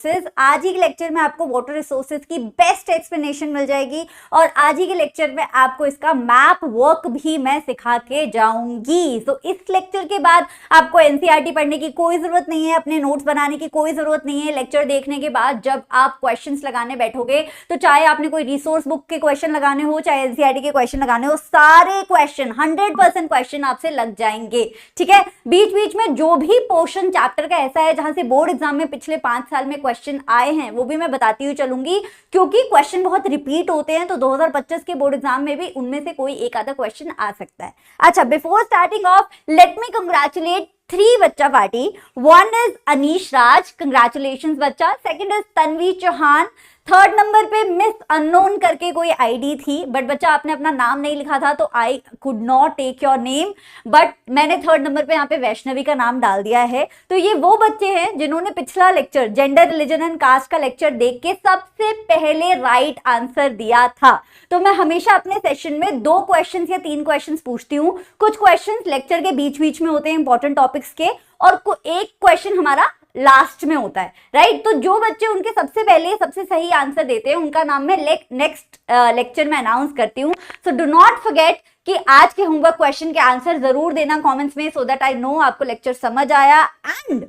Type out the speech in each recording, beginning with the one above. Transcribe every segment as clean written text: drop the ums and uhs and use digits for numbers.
आज ही के लेक्चर में आपको वाटर रिसोर्सेज की बेस्ट एक्सप्लेनेशन मिल जाएगी और आज ही के लेक्चर में आपको इसका मैप वर्क भी मैं सिखा के जाऊंगी। तो इस लेक्चर के बाद आपको एनसीईआरटी पढ़ने की कोई जरूरत नहीं है, अपने नोट्स बनाने की कोई जरूरत नहीं है। लेक्चर देखने के बाद जब आप क्वेश्चंस लगाने बैठोगे तो चाहे आपने कोई रिसोर्स बुक के क्वेश्चन लगाने हो, चाहे एनसीईआरटी के क्वेश्चन लगाने हो, सारे क्वेश्चन 100% क्वेश्चन आपसे लग जाएंगे। ठीक है, बीच बीच में जो भी पोर्शन चैप्टर का ऐसा है जहां से बोर्ड एग्जाम में पिछले 5 साल में क्वेश्चन आए हैं वो भी मैं बताती हुई चलूंगी, क्योंकि क्वेश्चन बहुत रिपीट होते हैं। तो 2025 के बोर्ड एग्जाम में भी उनमें से कोई एक आधा क्वेश्चन आ सकता है। अच्छा, before starting of let me congratulate 3 बच्चा party. 1 is Anish Raj, congratulations बच्चा। Second is Tanvi Chauhan. Third number पे मिस अननोन करके कोई आईडी थी, बट बच्चा आपने अपना नाम नहीं लिखा था तो I could not take your name, but मैंने थर्ड नंबर पे यहाँ पे वैष्णवी का नाम डाल दिया है। तो ये वो बच्चे हैं जिन्होंने पिछला lecture gender religion and caste का लेक्चर देख के सबसे पहले राइट आंसर दिया था। तो मैं हमेशा अपने सेशन में 2 क्वेश्चन या 3 क्वेश्चन पूछती हूँ। कुछ क्वेश्चन लेक्चर के बीच बीच में होते हैं इंपॉर्टेंट टॉपिक्स के, और एक क्वेश्चन हमारा लास्ट में होता है, राइट। तो जो बच्चे उनके सबसे पहले सबसे सही आंसर देते हैं उनका नाम मैं नेक्स्ट लेक्चर में अनाउंस करती हूँ। सो डू नॉट फॉरगेट कि आज के होमवर्क क्वेश्चन के आंसर जरूर देना कमेंट्स में, सो दैट आई नो आपको लेक्चर समझ आया एंड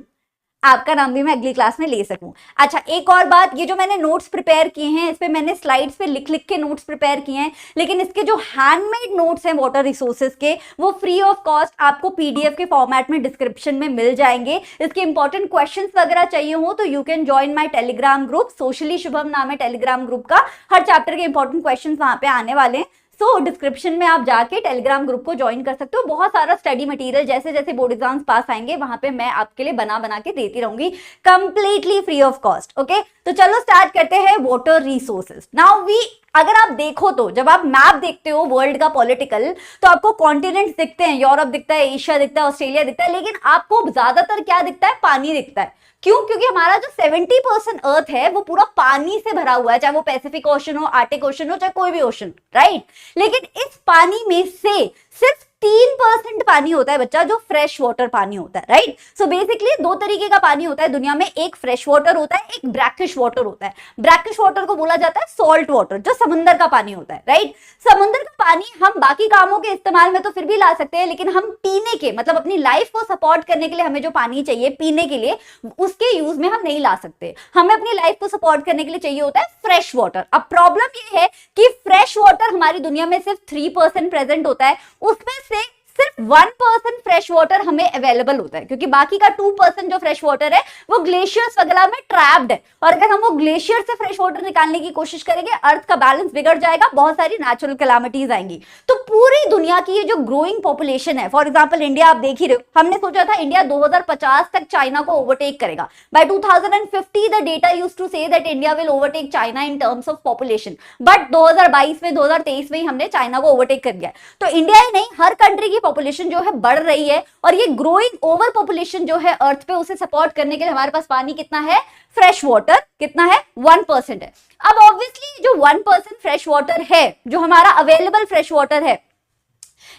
आपका नाम भी मैं अगली क्लास में ले सकूं। अच्छा, एक और बात, ये जो मैंने नोट्स प्रिपेयर किए हैं इस पे मैंने स्लाइड्स पे लिख लिख के नोट्स प्रिपेयर किए हैं, लेकिन इसके जो हैंडमेड नोट्स हैं वाटर रिसोर्सेज के वो फ्री ऑफ कॉस्ट आपको पीडीएफ के फॉर्मेट में डिस्क्रिप्शन में मिल जाएंगे। इसके इंपॉर्टेंट क्वेश्चंस वगैरह चाहिए हो तो you can join my Telegram group, socially Shubham नाम है टेलीग्राम ग्रुप का। हर चैप्टर के इंपॉर्टेंट क्वेश्चंस वहां पे आने वाले हैं। तो डिस्क्रिप्शन में आप जाके टेलीग्राम ग्रुप को ज्वाइन कर सकते हो। बहुत सारा स्टडी मटेरियल जैसे जैसे बोर्ड एग्जाम्स पास आएंगे वहां पे मैं आपके लिए बना बना के देती रहूंगी, completely free of cost. Okay, तो चलो स्टार्ट करते हैं वाटर रिसोर्सेज। नाउ अगर आप देखो तो जब आप मैप देखते हो वर्ल्ड का पॉलिटिकल तो आपको कॉन्टिनेंट्स दिखते हैं, यूरोप दिखता है, एशिया दिखता है, ऑस्ट्रेलिया दिखता है, लेकिन आपको ज्यादातर क्या दिखता है? पानी दिखता है। क्यों? क्योंकि हमारा जो 70% अर्थ है वो पूरा पानी से भरा हुआ है, चाहे वो पैसिफिक ओशन हो, आर्टिक ओशन हो, चाहे कोई भी ओशन, राइट। लेकिन इस पानी में से सिर्फ 3% पानी होता है बच्चा जो फ्रेश वाटर पानी होता है, राइट। सो बेसिकली 2 तरीके का पानी होता है दुनिया में, एक फ्रेश वाटर होता है, एक ब्रैकिश वाटर होता है। ब्रैकिश वाटर को बोला जाता है सॉल्ट वाटर, जो समुद्र का पानी होता है, राइट। समुद्र का पानी हम बाकी कामों के इस्तेमाल में तो फिर भी ला सकते हैं, लेकिन हम पीने के मतलब अपनी लाइफ को सपोर्ट करने के लिए हमें जो पानी चाहिए पीने के लिए उसके यूज में हम नहीं ला सकते। हमें अपनी लाइफ को सपोर्ट करने के लिए चाहिए होता है फ्रेश वाटर। अब प्रॉब्लम ये है कि फ्रेश वाटर हमारी दुनिया में सिर्फ 3% प्रेजेंट होता है, उसमें से सिर्फ 1% फ्रेश वाटर हमें अवेलेबल होता है, क्योंकि बाकी का 2% जो फ्रेश वाटर है वो ग्लेशियर्स वगैरह में ट्रैप्ड है। और अगर हम वो ग्लेशियर से फ्रेश वाटर निकालने की कोशिश करेंगे अर्थ का बैलेंस बिगड़ जाएगा, बहुत सारी नेचुरल कैलामिटीज आएंगी। तो पूरी दुनिया की ये जो ग्रोइंग पॉपुलेशन है, फॉर एग्जांपल इंडिया आप देख ही रहे हो, हमने सोचा था इंडिया 2050 तक चाइना को ओवरटेक करेगा। By 2050 the data used to say that India will overtake China in terms of population, but 2022 में 2023 में ही हमने चाइना को ओवरटेक कर दिया। तो इंडिया ही नहीं, हर कंट्री की पॉपुलेशन जो है बढ़ रही है, और ये ग्रोइंग ओवर पॉपुलेशन जो है अर्थ पे उसे सपोर्ट करने के लिए हमारे पास पानी कितना है? फ्रेश वाटर कितना है? 1% है। अब ऑब्वियसली जो 1% फ्रेश वाटर है, जो हमारा अवेलेबल फ्रेश वाटर है,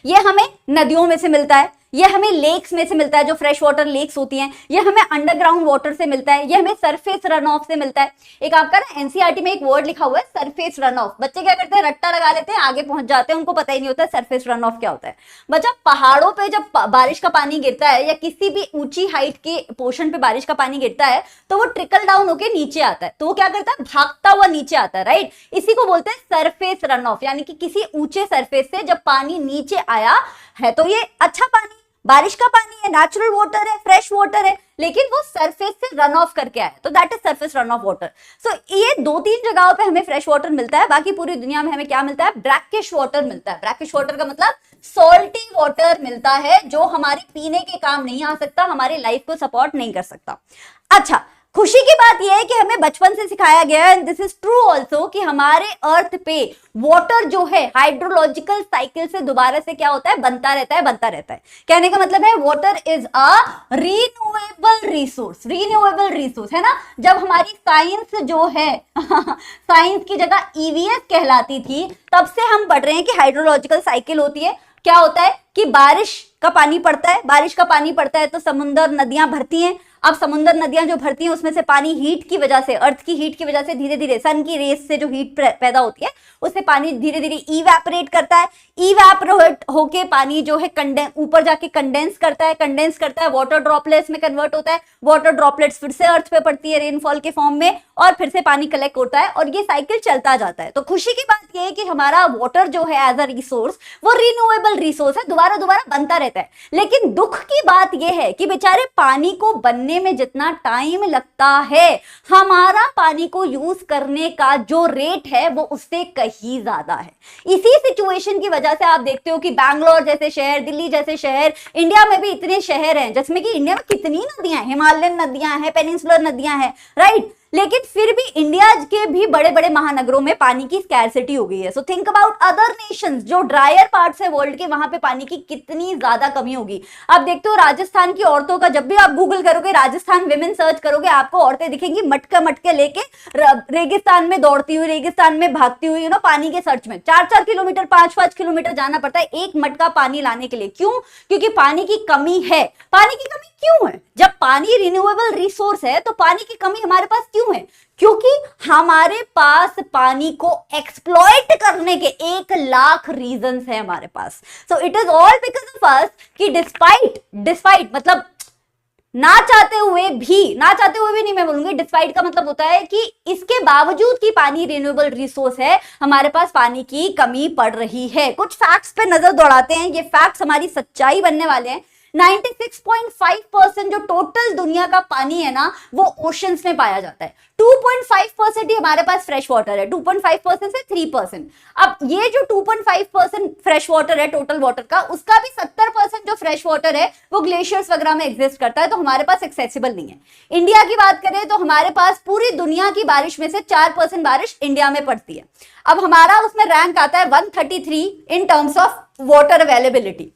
ये हमें नदियों में से मिलता है, ये हमें लेक्स में से मिलता है, जो फ्रेश वाटर लेक्स होती हैं, ये हमें अंडरग्राउंड वाटर से मिलता है, ये हमें सरफेस रन ऑफ से मिलता है। एक आपका ना एनसीईआरटी में एक वर्ड लिखा हुआ है सरफेस रन ऑफ। बच्चे क्या करते हैं? रट्टा लगा लेते हैं, आगे पहुंच जाते हैं, उनको पता ही नहीं होता सरफेस रन ऑफ क्या होता है। बच्चा, पहाड़ों पे जब बारिश का पानी गिरता है या किसी भी ऊंची हाइट के पोर्शन पे बारिश का पानी गिरता है तो वो ट्रिकल डाउन होके नीचे आता है। तो वो क्या करता है? भागता हुआ नीचे आता है, राइट। इसी को बोलते हैं सरफेस रन ऑफ, यानी कि किसी ऊंचे सरफेस से जब पानी नीचे आया है तो ये अच्छा पानी, बारिश का पानी है, नेचुरल वाटर है, फ्रेश वाटर है, लेकिन वो सरफेस से रन ऑफ करके आया, तो that is surface run off water. So ये 2-3 जगहों पे हमें फ्रेश वाटर मिलता है, बाकी पूरी दुनिया में हमें क्या मिलता है? ब्रैकिश वाटर मिलता है। ब्रैकिश वाटर का मतलब सॉल्टी वाटर मिलता है, जो हमारे पीने के काम नहीं आ सकता, हमारी लाइफ को सपोर्ट नहीं कर सकता। अच्छा, खुशी की बात यह है कि हमें बचपन से सिखाया गया है, दिस इज ट्रू ऑल्सो, कि हमारे अर्थ पे वाटर जो है हाइड्रोलॉजिकल साइकिल से दोबारा से क्या होता है? बनता रहता है, बनता रहता है। कहने का मतलब है water is a renewable resource. Renewable resource है ना। जब हमारी साइंस जो है साइंस की जगह ईवीएस कहलाती थी, तब से हम पढ़ रहे हैं कि हाइड्रोलॉजिकल साइकिल होती है। क्या होता है कि बारिश का पानी पड़ता है, बारिश का पानी पड़ता है तो समुद्र नदियां भरती हैं, अब समुद्र नदियां जो भरती हैं उसमें से पानी हीट की वजह से, अर्थ की हीट की वजह से धीरे धीरे सन की रेस से जो हीट पैदा होती है उससे पानी धीरे धीरे इवेपोरेट करता है। इवेपोरेट होके पानी जो है ऊपर जाके कंडेंस करता है, वाटर ड्रॉपलेट्स में कन्वर्ट होता है, वाटर ड्रॉपलेट्स फिर से अर्थ पे पड़ती है रेनफॉल के फॉर्म में और फिर से पानी कलेक्ट होता है और ये साइकिल चलता जाता है। तो खुशी की बात ये है कि हमारा वाटर जो है एज अ रिसोर्स वो रिन्यूएबल रिसोर्स है, दोबारा दोबारा बनता रहता है। लेकिन दुख की बात यह है कि बेचारे पानी को बनने में जितना टाइम लगता है, हमारा पानी को यूज करने का जो रेट है वो उससे कहीं ज्यादा है। इसी सिचुएशन की वजह से आप देखते हो कि बैंगलोर जैसे शहर, दिल्ली जैसे शहर, इंडिया में भी इतने शहर हैं जिसमें कि इंडिया में कितनी नदियां हैं, हिमालयन नदियां हैं, पेनिनसुलर नदियां हैं, राइट। लेकिन फिर भी इंडिया के भी बड़े बड़े महानगरों में पानी की स्कैरसिटी हो गई है। So think about other Nations जो ड्रायर पार्ट्स है वर्ल्ड के, वहां पे पानी की कितनी ज्यादा कमी होगी। आप देखते हो राजस्थान की औरतों का, जब भी आप गूगल करोगे राजस्थान विमेन सर्च करोगे, आपको औरतें दिखेंगी मटके मटके लेके रेगिस्तान में दौड़ती हुई, रेगिस्तान में भागती हुई, पानी के सर्च में 4-4 किलोमीटर 5-5 किलोमीटर जाना पड़ता है एक मटका पानी लाने के लिए। क्यों? क्योंकि पानी की कमी है। पानी की कमी क्यों है? जब पानी रिन्यूएबल रिसोर्स है तो पानी की कमी हमारे पास क्यों है? क्योंकि हमारे पास पानी को एक्सप्लॉइट करने के 1 लाख रीजंस है हमारे पास। So it is all because of us कि डिस्पाइट मतलब ना चाहते हुए भी नहीं, मैं बोलूंगी डिस्पाइट का मतलब होता है कि इसके बावजूद कि पानी रिन्यूएबल रिसोर्स है, हमारे पास पानी की कमी पड़ रही है। कुछ फैक्ट्स पे नजर दौड़ाते हैं, ये फैक्ट्स हमारी सच्चाई बनने वाले हैं। 96.5% जो टोटल दुनिया का पानी है ना वो ओशंस में पाया जाता है। 2.5% ही हमारे पास फ्रेश वाटर है, 2.5% से 3%। अब ये जो 2.5% फ्रेश वाटर है टोटल वाटर का, उसका भी 70% जो फ्रेश वाटर है वो ग्लेशियर्स वगैरह में एग्जिस्ट करता है, तो हमारे पास एक्सेसिबल नहीं है। इंडिया की बात करें तो हमारे पास पूरी दुनिया की बारिश में से 4% बारिश इंडिया में पड़ती है। अब हमारा उसमें रैंक आता है 133 इन टर्म्स ऑफ वाटर अवेलेबिलिटी।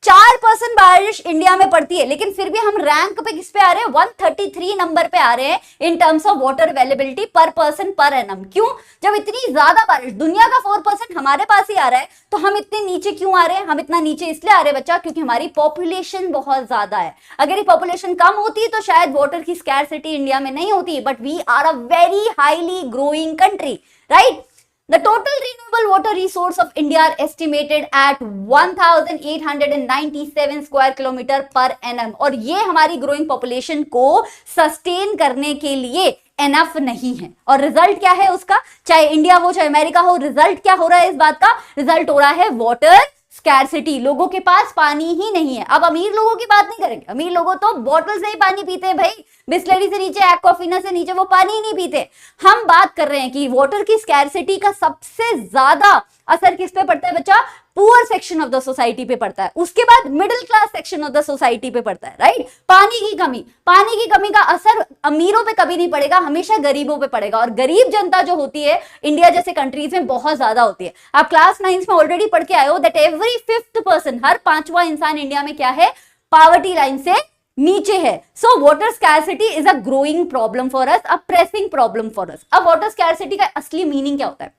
4% बारिश इंडिया में पड़ती है, लेकिन फिर भी हम रैंक पे किस पे आ रहे हैं? 133 नंबर पे आ रहे हैं इन टर्म्स ऑफ वाटर अवेलेबिलिटी पर पर्सन पर एनम। क्यों? जब इतनी ज्यादा बारिश, दुनिया का 4% हमारे पास ही आ रहा है, तो हम इतने नीचे क्यों आ रहे हैं? हम इतना नीचे इसलिए आ रहे हैं बच्चा क्योंकि हमारी पॉपुलेशन बहुत ज्यादा है। अगर ये पॉपुलेशन कम होती तो शायद वाटर की स्कैरसिटी इंडिया में नहीं होती, but we are a very highly growing country, right. The total renewable water resource of India are estimated at 1897 square kilometer per annum, और ये हमारी ग्रोइंग पॉपुलेशन को सस्टेन करने के लिए एनफ नहीं है। और रिजल्ट क्या है उसका? चाहे इंडिया हो चाहे अमेरिका हो, रिजल्ट क्या हो रहा है इस बात का? रिजल्ट हो रहा है वाटर स्कैरसिटी। लोगों के पास पानी ही नहीं है। अब अमीर लोगों की बात नहीं करेंगे, अमीर लोगों तो बॉटल से ही पानी पीते हैं भाई, बिस्लरी से नीचे, एक्वाफिना से नीचे वो पानी ही नहीं पीते। हम बात कर रहे हैं कि वाटर की स्कैरसिटी का सबसे ज्यादा असर किस पे पड़ता है बच्चा? Poor section of the society पे पड़ता है, उसके बाद middle class section of the society पे पड़ता है, राइट। पानी की कमी का असर अमीरों पे कभी नहीं पड़ेगा, हमेशा गरीबों पे पड़ेगा। और गरीब जनता जो होती है इंडिया जैसे कंट्रीज में बहुत ज्यादा होती है। आप क्लास 9 में ऑलरेडी पढ़ के आए हो दैट एवरी 5th पर्सन, हर 5वां इंसान इंडिया में क्या है? पावर्टी लाइन से नीचे है। So water scarcity is a growing problem for us, a pressing problem for us. अब वाटर स्कैरसिटी का असली मीनिंग क्या होता है?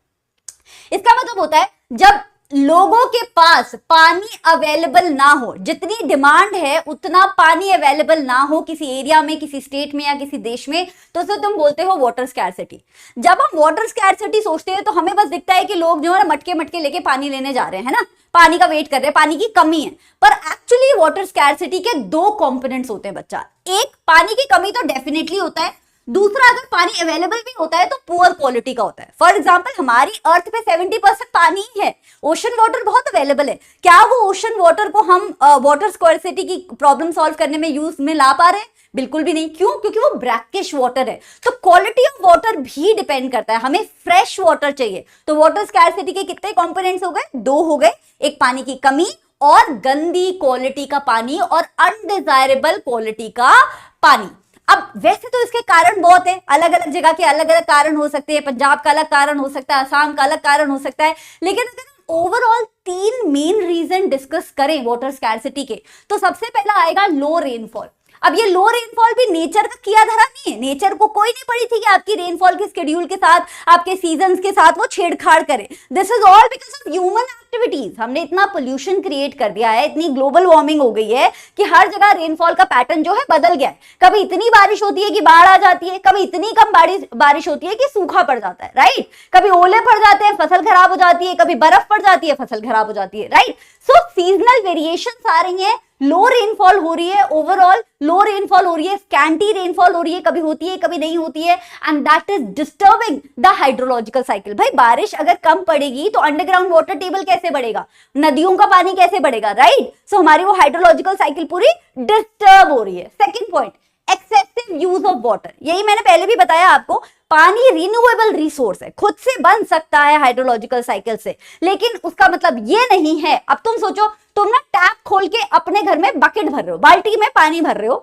इसका मतलब होता है जब लोगों के पास पानी अवेलेबल ना हो, जितनी डिमांड है उतना पानी अवेलेबल ना हो किसी एरिया में, किसी स्टेट में या किसी देश में, तो उसे तुम बोलते हो वाटर स्कैरसिटी। जब हम वाटर स्कैरसिटी सोचते हैं तो हमें बस दिखता है कि लोग जो है ना मटके मटके लेके पानी लेने जा रहे हैं ना, पानी का वेट कर रहे हैं, पानी की कमी है। पर एक्चुअली वाटर स्कैरसिटी के 2 कंपोनेंट्स होते हैं बच्चा। एक, पानी की कमी तो डेफिनेटली होता है, दूसरा अगर पानी अवेलेबल भी होता है तो पुअर क्वालिटी का होता है। फॉर एग्जांपल हमारी अर्थ पे 70% पानी ही है, ओशन वाटर बहुत अवेलेबल है। क्या वो ओशन वाटर को हम वाटर स्कैरसिटी की प्रॉब्लम सॉल्व करने में यूज में ला पा रहे हैं? बिल्कुल भी नहीं। क्यों? क्योंकि वो ब्रैकिश वाटर है। तो क्वालिटी ऑफ वाटर भी डिपेंड करता है। हमें फ्रेश वाटर चाहिए, तो वाटर स्कैरसिटी के कितने कंपोनेंट्स हो गए? 2 हो गए। एक पानी की कमी और गंदी क्वालिटी का पानी और अनडिजायरेबल क्वालिटी का पानी। अब वैसे तो इसके कारण बहुत है, अलग अलग जगह के अलग अलग कारण हो सकते हैं, पंजाब का अलग कारण हो सकता है, असम का अलग कारण हो सकता है, लेकिन अगर ओवरऑल 3 मेन रीजन डिस्कस करें वाटर स्कैरसिटी के, तो सबसे पहला आएगा लो रेनफॉल। अब ये लो रेनफॉल भी नेचर का किया धरा नहीं है, नेचर को कोई नहीं पड़ी थी कि आपकी रेनफॉल के शेड्यूल के साथ, आपके सीजन्स के साथ वो छेड़छाड़ करे। This is all because of human activities, हमने इतना पोल्यूशन क्रिएट कर दिया है, इतनी ग्लोबल वार्मिंग हो गई है कि हर जगह रेनफॉल का पैटर्न जो है बदल गया है। कभी इतनी बारिश होती है कि बाढ़ आ जाती है, कभी इतनी कम बारिश होती है कि सूखा पड़ जाता है, राइट। कभी ओले पड़ जाते हैं, फसल खराब हो जाती है, कभी बर्फ पड़ जाती है, फसल खराब हो जाती है, राइट। सो सीजनल वेरिएशंस आ रही हैं, लो रेनफॉल हो रही है, ओवरऑल लो रेनफॉल हो रही है, स्कैंटी रेनफॉल हो रही है, कभी होती है कभी नहीं होती है, and that is disturbing the hydrological cycle. भाई बारिश अगर कम पड़ेगी तो अंडरग्राउंड वाटर टेबल कैसे बढ़ेगा, नदियों का पानी कैसे बढ़ेगा, राइट। सो हमारी वो हाइड्रोलॉजिकल साइकिल पूरी डिस्टर्ब हो रही है। Second point, excessive use of water. यही मैंने पहले भी बताया आपको, पानी रिन्यूएबल रिसोर्स है, खुद से बन सकता है हाइड्रोलॉजिकल साइकिल से, लेकिन उसका मतलब ये नहीं है, अब तुम सोचो तुम ना टैप खोल के अपने घर में बकेट भर रहे हो, बाल्टी में पानी भर रहे हो।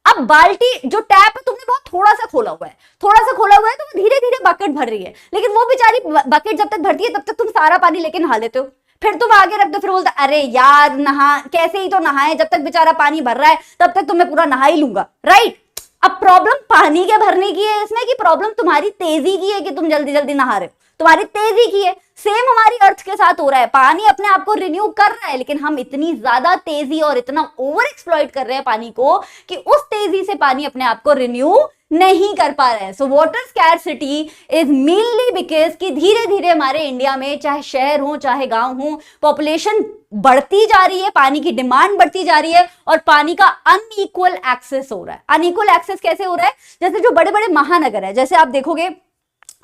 अब बाल्टी जो टैप है तुमने बहुत थोड़ा सा खोला हुआ है, थोड़ा सा खोला हुआ है, तो वो धीरे धीरे बकेट भर रही है, लेकिन वो बेचारी बकेट जब तक भरती है तब तक तुम सारा पानी लेके नहा लेते हो, फिर तुम आगे रख दो, फिर बोलते अरे यार नहा कैसे ही तो नहाए, जब तक बेचारा पानी भर रहा है तब तक तो मैं पूरा नहा ही लूंगा, राइट। अब प्रॉब्लम पानी के भरने की है इसमें कि प्रॉब्लम तुम्हारी तेजी की है कि तुम जल्दी जल्दी नहा रहे हो, तुम्हारी तेजी की है। सेम हमारी अर्थ के साथ हो रहा है, पानी अपने आप को रिन्यू कर रहा है, लेकिन हम इतनी ज्यादा तेजी और इतना ओवर एक्सप्लॉइट कर रहे हैं पानी को कि उस तेजी से पानी अपने आप को रिन्यू नहीं कर पा रहे हैं। So water scarcity is mainly because कि धीरे धीरे हमारे इंडिया में चाहे शहर हो चाहे गांव हो, पॉपुलेशन बढ़ती जा रही है, पानी की डिमांड बढ़ती जा रही है और पानी का अनइक्वल एक्सेस हो रहा है। अनइक्वल एक्सेस कैसे हो रहा है, जैसे जो बड़े बड़े महानगर है, जैसे आप देखोगे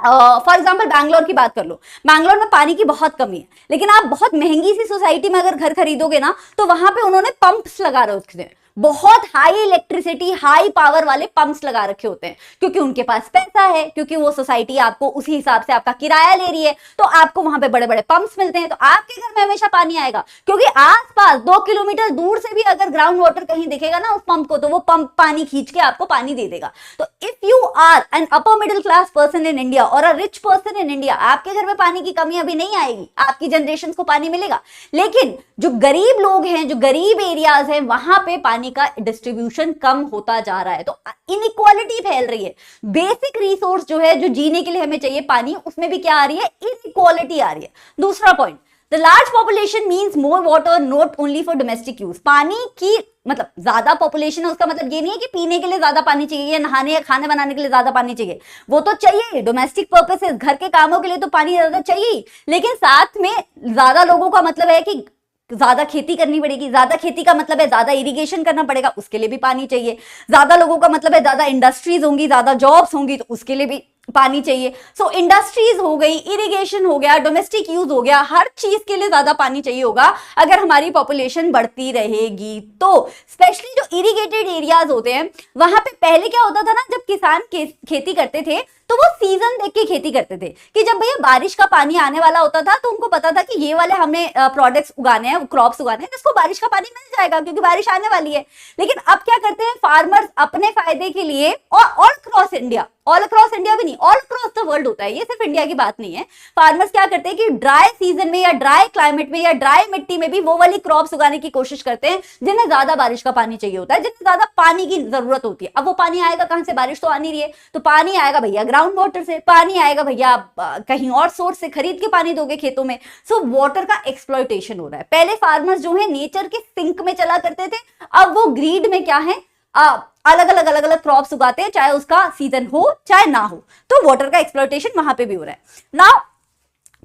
फॉर एग्जाम्पल बैंगलोर की बात कर लो, बैंगलोर में पानी की बहुत कमी है, लेकिन आप बहुत महंगी सी सोसाइटी में अगर घर खरीदोगे ना तो वहां पे उन्होंने पंप्स लगा रखे हैं, बहुत हाई इलेक्ट्रिसिटी हाई पावर वाले पंप्स लगा रखे होते हैं, क्योंकि उनके पास पैसा है, क्योंकि वो सोसाइटी आपको उसी हिसाब से आपका किराया ले रही है, तो आपको वहां पे बड़े बड़े पंप्स मिलते हैं, तो आपके घर में हमेशा पानी आएगा, क्योंकि आसपास 2 किलोमीटर दूर से भी अगर ग्राउंड वाटर कहीं दिखेगा ना उस पंप को, तो वो पंप पानी खींच के आपको पानी दे देगा। तो if you are an upper middle class person in India और a rich person in India, आपके घर में पानी की कमी अभी नहीं आएगी, आपकी जनरेशन को पानी मिलेगा, लेकिन जो गरीब लोग हैं, जो गरीब एरियाज हैं, वहां पे पानी का डिस्ट्रीब्यूशन कम होता जा रहा है, तो इनइक्वालिटी फैल रही है। बेसिक रिसोर्स जो है, जो जीने के लिए हमें चाहिए पानी, उसमें भी क्या आ रही है, इनइक्वालिटी आ रही है। दूसरा point, the large population means more water not only for domestic use. पानी की मतलब ज्यादा पॉपुलेशन है उसका मतलब ये नहीं है कि पीने के लिए ज्यादा पानी चाहिए या नहाने या खाने बनाने के लिए ज्यादा पानी चाहिए, वो तो चाहिए, डोमेस्टिक पर्पसेस घर के कामों के लिए तो पानी ज्यादा चाहिए, लेकिन साथ में ज्यादा लोगों का मतलब है कि ज्यादा खेती करनी पड़ेगी, ज्यादा खेती का मतलब है ज्यादा इरिगेशन करना पड़ेगा, उसके लिए भी पानी चाहिए, ज्यादा लोगों का मतलब है ज्यादा इंडस्ट्रीज होंगी, ज्यादा जॉब्स होंगी, तो उसके लिए भी पानी चाहिए। सो इंडस्ट्रीज हो गई, इरिगेशन हो गया, डोमेस्टिक यूज हो गया, हर चीज के लिए ज्यादा पानी चाहिए होगा अगर हमारी पॉपुलेशन बढ़ती रहेगी। तो स्पेशली जो इरिगेटेड एरियाज होते हैं वहां पे पहले क्या होता था ना, जब किसान खेती करते थे तो वो सीजन देख के खेती करते थे, कि जब भैया बारिश का पानी आने वाला होता था तो उनको पता था कि ये वाले हमने प्रोडक्ट्स उगाने हैं, क्रॉप्स उगाने हैं, जिसको बारिश का पानी मिल जाएगा क्योंकि बारिश आने वाली है। लेकिन अब क्या करते हैं फार्मर्स अपने फायदे के लिए, और all across India, all across India भी नहीं, ऑल अक्रॉस द वर्ल्ड होता है, ये सिर्फ इंडिया की बात नहीं है, फार्मर्स क्या करते हैं कि ड्राई सीजन में या ड्राई क्लाइमेट में या ड्राई मिट्टी में भी वो वाली क्रॉप्स उगाने की कोशिश करते हैं जिन्हें ज्यादा बारिश का पानी चाहिए होता है, जिन्हें ज्यादा पानी की जरूरत होती है। अब वो पानी आएगा कहां से, बारिश तो आ नहीं रही है, तो पानी आएगा भैया ग्राउंड वाटर से, पानी आएगा भैया कहीं और सोर्स से, खरीद के पानी दोगे खेतों में। सो वाटर का एक्सप्लॉयटेशन हो रहा है। पहले फार्मर्स जो है नेचर के सिंक में चला करते थे, अब वो ग्रीड में क्या है, अलग अलग क्रॉप्स उगाते हैं, चाहे उसका सीजन हो चाहे ना हो, तो वाटर का एक्सप्लॉयटेशन वहां पे भी हो रहा है। नाउ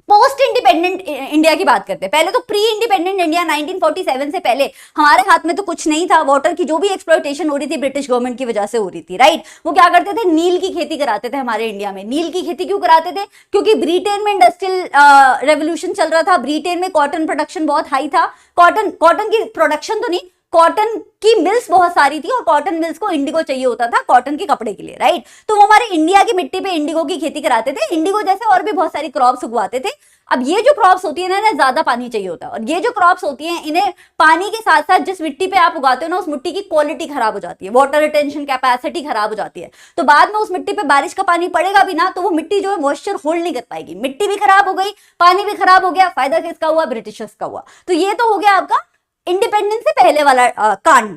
पोस्ट इंडिपेंडेंट इंडिया की बात करते हैं। पहले तो प्री इंडिपेंडेंट इंडिया 1947 से पहले हमारे हाथ में तो कुछ नहीं था, वाटर की जो भी एक्सप्लॉयटेशन हो रही थी ब्रिटिश गवर्नमेंट की वजह से हो रही थी, राइट। वो क्या करते थे, नील की खेती कराते थे हमारे इंडिया में। नील की खेती क्यों कराते थे, क्योंकि ब्रिटेन में इंडस्ट्रियल रेवोल्यूशन चल रहा था, ब्रिटेन में कॉटन प्रोडक्शन बहुत हाई था, कॉटन की प्रोडक्शन तो नहीं, कॉटन की मिल्स बहुत सारी थी और कॉटन मिल्स को इंडिगो चाहिए होता था कॉटन के कपड़े के लिए, राइट। तो वो हमारे इंडिया की मिट्टी पे इंडिगो की खेती कराते थे, इंडिगो जैसे और भी बहुत सारी क्रॉप्स उगवाते थे। अब ये जो क्रॉप्स होती है ना, इन्हें ज्यादा पानी चाहिए होता है, और ये जो क्रॉप्स होती हैं इन्हें पानी के साथ साथ जिस मिट्टी पे आप उगाते हो ना, उस मिट्टी की क्वालिटी खराब हो जाती है, वाटर रिटेंशन कैपेसिटी खराब हो जाती है, तो बाद में उस मिट्टी पे बारिश का पानी पड़ेगा भी ना तो वो मिट्टी जो है मॉइस्चर होल्ड नहीं कर पाएगी, मिट्टी भी खराब हो गई, पानी भी खराब हो गया, फायदा किसका हुआ, ब्रिटिशर्स का हुआ। तो ये तो हो गया आपका इंडिपेंडेंस से पहले वाला कांड।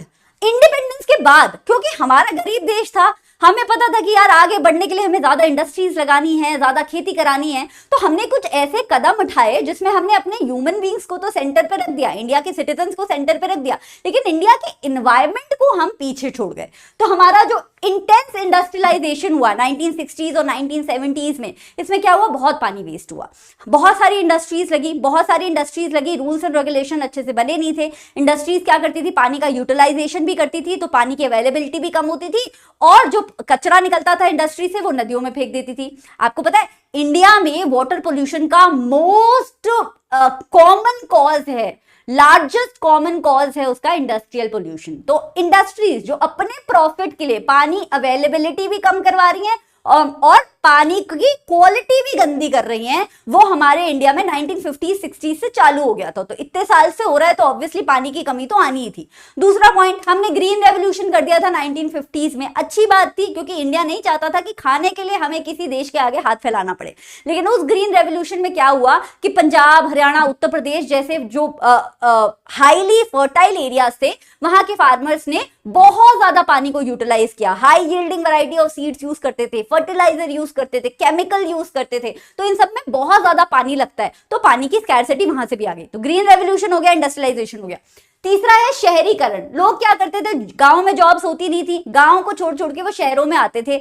इंडिपेंडेंस के बाद क्योंकि हमारा गरीब देश था, हमें पता था कि यार आगे बढ़ने के लिए हमें ज्यादा इंडस्ट्रीज लगानी है, ज्यादा खेती करानी है, तो हमने कुछ ऐसे कदम उठाए जिसमें हमने अपने ह्यूमन बींग्स को तो सेंटर पे रख दिया, इंडिया के सिटीजन्स को सेंटर पे रख दिया, लेकिन इंडिया के इन्वायरमेंट को हम पीछे छोड़ गए। तो हमारा जो इंटेंस इंडस्ट्रियलाइजेशन हुआ 1960s और 1970s में, इसमें क्या हुआ, बहुत पानी वेस्ट हुआ, बहुत सारी इंडस्ट्रीज लगी, रूल्स एंड रेगुलेशन अच्छे से बने नहीं थे। इंडस्ट्रीज क्या करती थी, पानी का यूटिलाइजेशन भी करती थी, तो पानी की अवेलेबिलिटी भी कम होती थी, और जो कचरा निकलता था इंडस्ट्री से वो नदियों में फेंक देती थी। आपको पता है इंडिया में वाटर पोल्यूशन का मोस्ट कॉमन कॉज है, लार्जेस्ट कॉमन कॉज है उसका इंडस्ट्रियल पोल्यूशन। तो इंडस्ट्रीज जो अपने प्रॉफिट के लिए पानी अवेलेबिलिटी भी कम करवा रही हैं और पानी की क्वालिटी भी गंदी कर रही हैं, वो हमारे इंडिया में 1950-60 से चालू हो गया था। तो इतने साल से हो रहा है, तो ऑब्वियसली पानी की कमी तो आनी ही थी। दूसरा पॉइंट, हमने ग्रीन रेवोल्यूशन कर दिया था 1950s में। अच्छी बात थी, क्योंकि इंडिया नहीं चाहता था कि खाने के लिए हमें किसी देश के आगे हाथ फैलाना पड़े। लेकिन उस ग्रीन रेवोल्यूशन में क्या हुआ कि पंजाब, हरियाणा, उत्तर प्रदेश जैसे जो हाईली फर्टाइल एरिया थे, वहां के फार्मर्स ने बहुत ज्यादा पानी को यूटिलाइज किया, high yielding variety of seeds use करते थे, फर्टिलाइजर यूज करते थे, केमिकल यूज करते थे, तो इन सब में बहुत ज्यादा पानी लगता है, तो पानी की स्कैर्सिटी वहां से भी आ गई। तो ग्रीन रेवोल्यूशन हो गया, इंडस्ट्रियलाइजेशन हो गया। तीसरा है शहरीकरण। लोग क्या करते थे, गांव में जॉब्स होती नहीं थी, गांव को छोड़ छोड़ के वो शहरों में आते थे।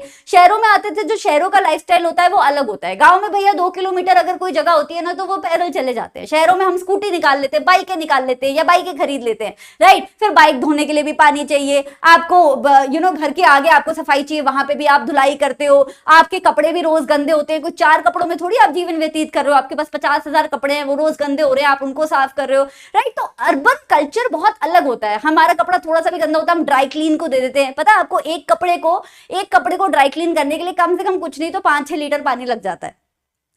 जो शहरों का लाइफस्टाइल होता है वो अलग होता है। गांव में भैया 2 किलोमीटर अगर कोई जगह होती है ना, तो वो पैदल चले जाते हैं। शहरों में हम स्कूटी निकाल लेते हैं, बाइकें निकाल लेते हैं, या बाइकें खरीद लेते हैं, राइट। फिर बाइक धोने के लिए भी पानी चाहिए आपको, घर के आगे आपको सफाई चाहिए, वहां पे भी आप धुलाई करते हो, आपके कपड़े भी रोज गंदे होते हैं। कुछ 4 कपड़ों में थोड़ी आप जीवन व्यतीत कर रहे हो, आपके पास 50,000 कपड़े हैं, वो रोज गंदे हो रहे हैं, आप उनको साफ कर रहे हो, राइट। तो अर्बन कल्चर बहुत अलग होता है। हमारा कपड़ा थोड़ा सा भी गंदा होता है, हम ड्राई क्लीन को दे देते हैं। पता है आपको, एक कपड़े को ड्राई क्लीन करने के लिए कम से कम कुछ नहीं तो 5-6 लीटर पानी लग जाता है,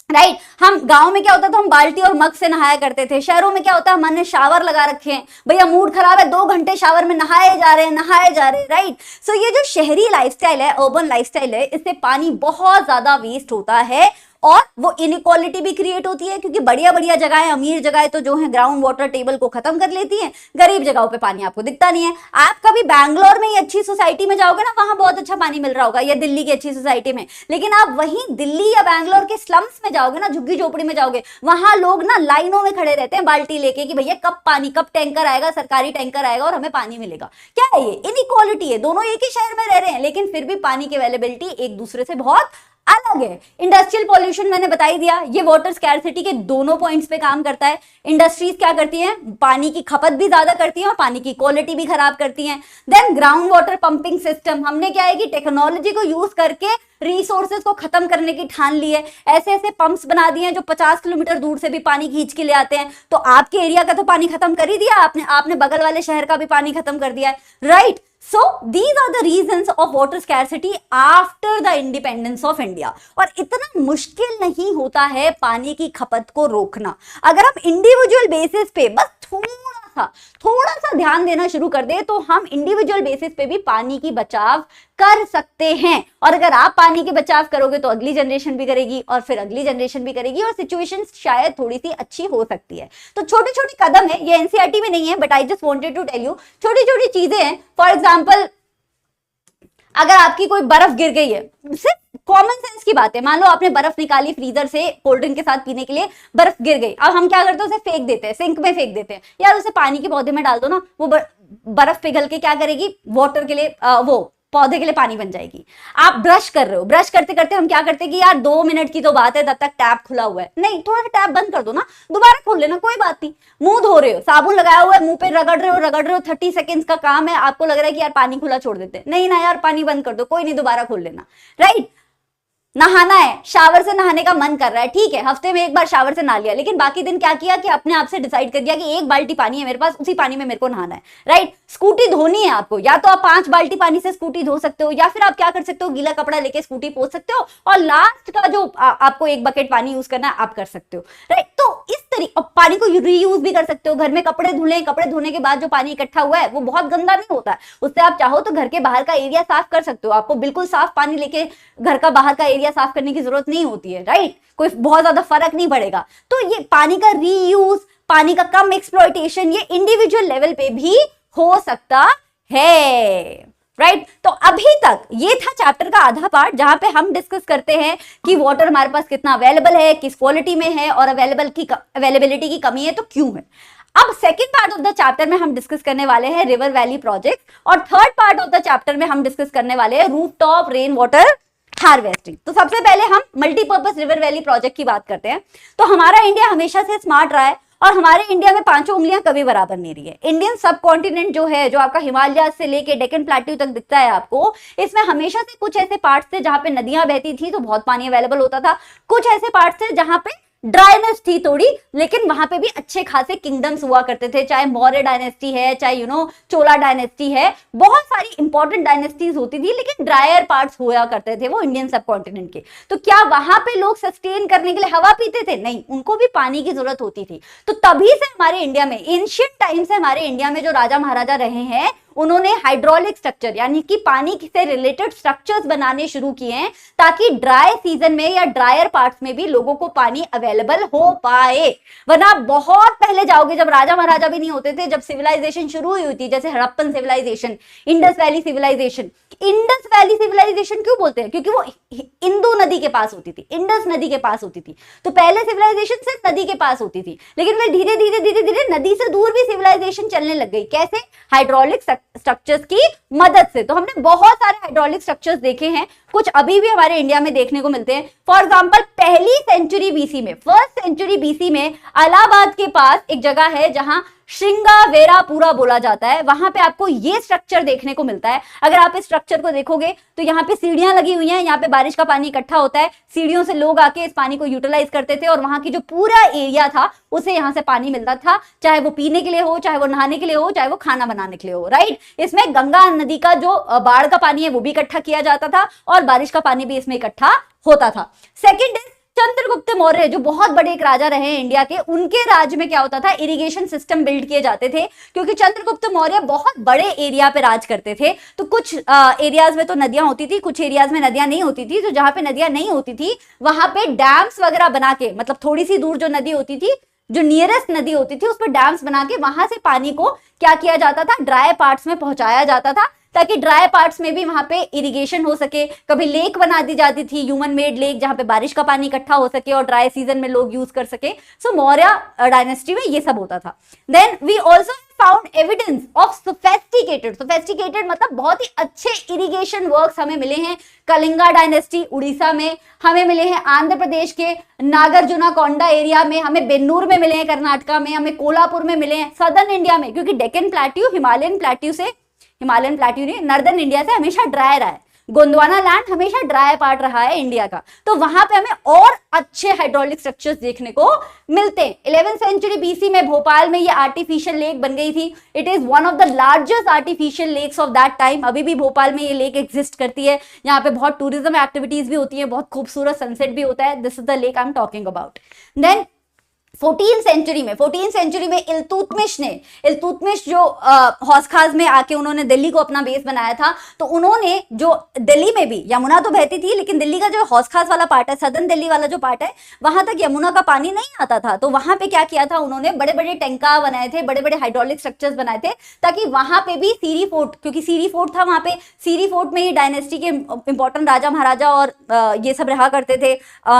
राइट। हम गांव में क्या होता था, हम बाल्टी और मग से नहाया करते थे। शहरों में क्या होता है, हमने शावर लगा रखे हैं, भैया मूड खराब है, 2 घंटे शावर में नहाए जा रहे हैं, राइट। सो ये जो शहरी लाइफस्टाइल है, अर्बन लाइफस्टाइल है, इससे पानी बहुत ज्यादा वेस्ट होता है, और वो इनइक्वालिटी भी क्रिएट होती है, क्योंकि बढ़िया जगहें, अमीर जगहें तो जो है ग्राउंड वाटर टेबल को खत्म कर लेती हैं, गरीब जगहों पे पानी आपको दिखता नहीं है। आप कभी बैंगलोर में अच्छी सोसाइटी में जाओगे ना, वहां बहुत अच्छा पानी मिल रहा होगा, या दिल्ली की अच्छी सोसाइटी में, लेकिन आप वहीं दिल्ली या बैंगलोर के स्लम्स में जाओगे ना, झुग्गी झोपड़ी में जाओगे, वहां लोग ना लाइनों में खड़े रहते हैं बाल्टी लेके कि भैया कब टैंकर आएगा, सरकारी टैंकर आएगा और हमें पानी मिलेगा। क्या है ये, इनइक्वालिटी है। दोनों एक ही शहर में रह रहे हैं, लेकिन फिर भी पानी की अवेलेबिलिटी एक दूसरे से बहुत अलग है। इंडस्ट्रियल पॉल्यूशन मैंने बता ही दिया, ये वाटर स्कैर्सिटी के दोनों पॉइंट्स पे काम करता है। इंडस्ट्रीज क्या करती हैं, पानी की खपत भी ज्यादा करती हैं और पानी की क्वालिटी भी खराब करती हैं। Then ground water pumping system, हमने क्या है कि टेक्नोलॉजी को यूज करके रिसोर्सेज को खत्म करने की ठान ली है। ऐसे पंप्स बना दिए हैं जो 50 किलोमीटर दूर से भी पानी खींच के ले आते हैं। तो आपके एरिया का तो पानी खत्म कर ही दिया आपने बगल वाले शहर का भी पानी खत्म कर दिया है, right. So these are the reasons of water scarcity after the independence of India। और इतना मुश्किल नहीं होता है पानी की खपत को रोकना, अगर हम इंडिविजुअल बेसिस पे बस थोड़ा सा ध्यान देना शुरू कर दे, तो हम इंडिविजुअल बेसिस पे भी पानी की बचाव कर सकते हैं। और अगर आप पानी की बचाव करोगे तो अगली जनरेशन भी करेगी, और फिर अगली जनरेशन भी करेगी, और सिचुएशन शायद थोड़ी सी अच्छी हो सकती है। तो छोटे छोटे कदम है, ये एनसीईआरटी में नहीं है, but I just wanted to tell you, छोटी छोटी चीजें हैं। फॉर एग्जाम्पल, अगर आपकी कोई बर्फ गिर गई है, सिर्फ कॉमन सेंस की बात है, मान लो आपने बर्फ निकाली फ्रीजर से कोल्ड ड्रिंक के साथ पीने के लिए, बर्फ गिर गई, अब हम क्या करते हैं, उसे फेंक देते हैं, सिंक में फेंक देते हैं। यार उसे पानी के पौधे में डाल दो ना, वो बर्फ पिघल के क्या करेगी, वाटर के लिए वो पौधे के लिए पानी बन जाएगी। आप ब्रश कर रहे हो, ब्रश करते करते हम क्या करते हैं कि यार 2 मिनट की तो बात है, तब तक टैप खुला हुआ है, नहीं थोड़ा सा टैप बंद कर दो ना, दोबारा खोल लेना, कोई बात नहीं। मुंह धो रहे हो, साबुन लगाया हुआ है, मुंह पे रगड़ रहे हो, 30 सेकंड्स का काम है, आपको लग रहा है कि यार पानी खुला छोड़ देते हैं, नहीं ना यार पानी बंद कर दो, कोई नहीं दोबारा खोल लेना, राइट। नहाना है, शावर से नहाने का मन कर रहा है, ठीक है, हफ्ते में एक बार शावर से नहा लिया, लेकिन बाकी दिन क्या किया कि अपने आप से डिसाइड कर दिया कि 1 बाल्टी पानी है मेरे पास, उसी पानी में मेरे को नहाना है, राइट। स्कूटी धोनी है आपको, या तो आप 5 बाल्टी पानी से स्कूटी धो सकते हो, या फिर आप क्या कर सकते हो, गीला कपड़ा लेके स्कूटी पोंछ सकते हो, और लास्ट का जो आपको 1 बकेट पानी यूज करना है आप कर सकते हो, राइट। तो इस तरीके पानी को रीयूज भी कर सकते हो। घर में कपड़े धुले, कपड़े धोने के बाद जो पानी इकट्ठा हुआ है वो बहुत गंदा नहीं होता है, उससे आप चाहो तो घर के बाहर का एरिया साफ कर सकते हो। आपको बिल्कुल साफ पानी लेके घर का बाहर का एरिया साफ करने की जरूरत नहीं होती है, राइट। कोई बहुत ज्यादा फर्क नहीं पड़ेगा। तो ये पानी का रीयूज, पानी का कम एक्सप्लॉयटेशन, ये इंडिविजुअल लेवल पे भी हो सकता है। राइट तो अभी तक ये था चैप्टर का आधा पार्ट, जहां पे हम डिस्कस करते हैं कि वाटर हमारे पास कितना अवेलेबल है, किस क्वालिटी में है, और अवेलेबिलिटी की कमी है तो क्यों है। अब second part of the chapter में हम डिस्कस करने वाले हैं रिवर वैली प्रोजेक्ट, और third part of the chapter में हम डिस्कस करने वाले हैं रूफटॉप रेन वाटर हार्वेस्टिंग। तो सबसे पहले हम मल्टीपर्पज रिवर वैली प्रोजेक्ट की बात करते हैं। तो हमारा इंडिया हमेशा से स्मार्ट रहा है, और हमारे इंडिया में पांचों उंगलियां कभी बराबर नहीं रही है। इंडियन सब कॉन्टिनेंट जो है, जो आपका हिमालय से लेके डेक्कन प्लेट्यू तक दिखता है आपको, इसमें हमेशा से कुछ ऐसे पार्ट्स थे जहां पे नदियां बहती थी तो बहुत पानी अवेलेबल होता था, कुछ ऐसे पार्ट्स थे जहां पे ड्राइनेस थी थोड़ी, लेकिन वहां पे भी अच्छे खासे किंगडम्स हुआ करते थे, चाहे मौर्य डायनेस्टी है, चाहे चोला डायनेस्टी है, बहुत सारी इंपॉर्टेंट डायनेस्टीज होती थी, लेकिन ड्रायर पार्ट्स हुआ करते थे वो इंडियन सब कॉन्टिनेंट के। तो क्या वहां पे लोग सस्टेन करने के लिए हवा पीते थे? नहीं, उनको भी पानी की जरूरत होती थी। तो तभी से हमारे इंडिया में, एंशिएंट टाइम से हमारे इंडिया में जो राजा महाराजा रहे हैं, उन्होंने हाइड्रोलिक स्ट्रक्चर यानी कि पानी से रिलेटेड स्ट्रक्चर्स बनाने शुरू किए हैं, ताकि ड्राई सीजन में या ड्रायर पार्ट्स में भी लोगों को पानी अवेलेबल हो पाए। वरना बहुत पहले जाओगे, जब राजा महाराजा भी नहीं होते थे, जब सिविलाइजेशन शुरू हुई थी, जैसे Harappan civilization, Indus valley civilization. Indus valley civilization क्यों बोलते हैं? क्योंकि वो इंदु नदी के पास होती थी, इंडस नदी के पास होती थी। तो पहले सिविलाइजेशन सिर्फ नदी के पास होती थी, लेकिन फिर धीरे धीरे धीरे धीरे नदी से दूर भी सिविलाइजेशन चलने लग गई। कैसे? हाइड्रोलिक स्ट्रक्चर्स की मदद से। तो हमने बहुत सारे हाइड्रोलिक स्ट्रक्चर्स देखे हैं, कुछ अभी भी हमारे इंडिया में देखने को मिलते हैं। फॉर एग्जांपल, पहली सेंचुरी बीसी में, फर्स्ट सेंचुरी बीसी में इलाहाबाद के पास एक जगह है जहां श्रृंगावेरापुरा बोला जाता है, वहां पे आपको ये स्ट्रक्चर देखने को मिलता है। अगर आप इस स्ट्रक्चर को देखोगे तो यहाँ पे सीढ़ियां लगी हुई हैं, यहाँ पे बारिश का पानी इकट्ठा होता है, सीढ़ियों से लोग आके इस पानी को यूटिलाइज करते थे, और वहां की जो पूरा एरिया था उसे यहाँ से पानी मिलता था, चाहे वो पीने के लिए हो, चाहे वो नहाने के लिए हो, चाहे वो खाना बनाने के लिए हो, राइट। इसमें गंगा नदी का जो बाढ़ का पानी है वो भी इकट्ठा किया जाता था, और बारिश का पानी भी इसमें इकट्ठा होता था। सेकेंड इज चंद्रगुप्त मौर्य, जो बहुत बड़े एक राजा रहे हैं इंडिया के, उनके राज में क्या होता था, इरिगेशन सिस्टम बिल्ड किए जाते थे, क्योंकि चंद्रगुप्त मौर्य बहुत बड़े एरिया पे राज करते थे। तो कुछ एरियाज में तो नदियां होती थी, कुछ एरियाज में नदियां नहीं होती थी। तो जहां पे नदियां नहीं होती थी वहां पे डैम्स वगैरह बना के, मतलब थोड़ी सी दूर जो नदी होती थी, जो नियरेस्ट नदी होती थी, उस पर डैम्स बना के वहां से पानी को क्या किया जाता था, ड्राई पार्ट्स में पहुंचाया जाता था, ताकि ड्राई पार्ट्स में भी वहां पे इरिगेशन हो सके। कभी लेक बना दी जाती थी, ह्यूमन मेड लेक, जहां पे बारिश का पानी इकट्ठा हो सके और ड्राई सीजन में लोग यूज कर सके। सो मौर्य डायनेस्टी में ये सब होता था। Then we also found evidence of sophisticated मतलब बहुत ही अच्छे इरिगेशन वर्क्स हमें मिले हैं। कलिंगा डायनेस्टी उड़ीसा में हमें मिले हैं, आंध्र प्रदेश के नागार्जुना कोंडा एरिया में, हमें बेन्नूर में मिले हैं, कर्नाटका में हमें कोल्हापुर में मिले हैं, सदर्न इंडिया में, क्योंकि डेक्कन प्लेट्यू हिमालयन प्लेट्यू नहीं, नॉर्दर्न इंडिया से हमेशा ड्राई रहा है। गोंडवाना लैंड हमेशा ड्राई पार्ट रहा है इंडिया का, तो वहां पे हमें और अच्छे हाइड्रोलिक स्ट्रक्चर्स देखने को मिलते हैं। 11th सेंचुरी बीसी में भोपाल में ये आर्टिफिशियल लेक बन गई थी। It is one of the largest artificial lakes of that time. अभी भी भोपाल में ये लेक एग्जिस्ट करती है, यहाँ पे बहुत टूरिज्म एक्टिविटीज भी होती है, बहुत खूबसूरत सनसेट भी होता है। This is the lake I am talking about. Then 14th century में इल्तुतमिश जो हौसखास में आके उन्होंने दिल्ली को अपना बेस बनाया था, तो उन्होंने जो दिल्ली में भी यमुना तो बहती थी, लेकिन दिल्ली का जो हौसखास वाला पार्ट है, सदर्न दिल्ली वाला जो पार्ट है, वहां तक यमुना का पानी नहीं आता था। तो वहां पे क्या किया था उन्होंने, बड़े बड़े टैंका बनाए थे, बड़े बड़े हाइड्रोलिक स्ट्रक्चर्स बनाए थे, ताकि वहां पे भी सीरी फोर्ट, क्योंकि सीरी फोर्ट था वहां पे, सीरी फोर्ट में ही डायनेस्टी के इंपॉर्टेंट राजा महाराजा और ये सब रहा करते थे,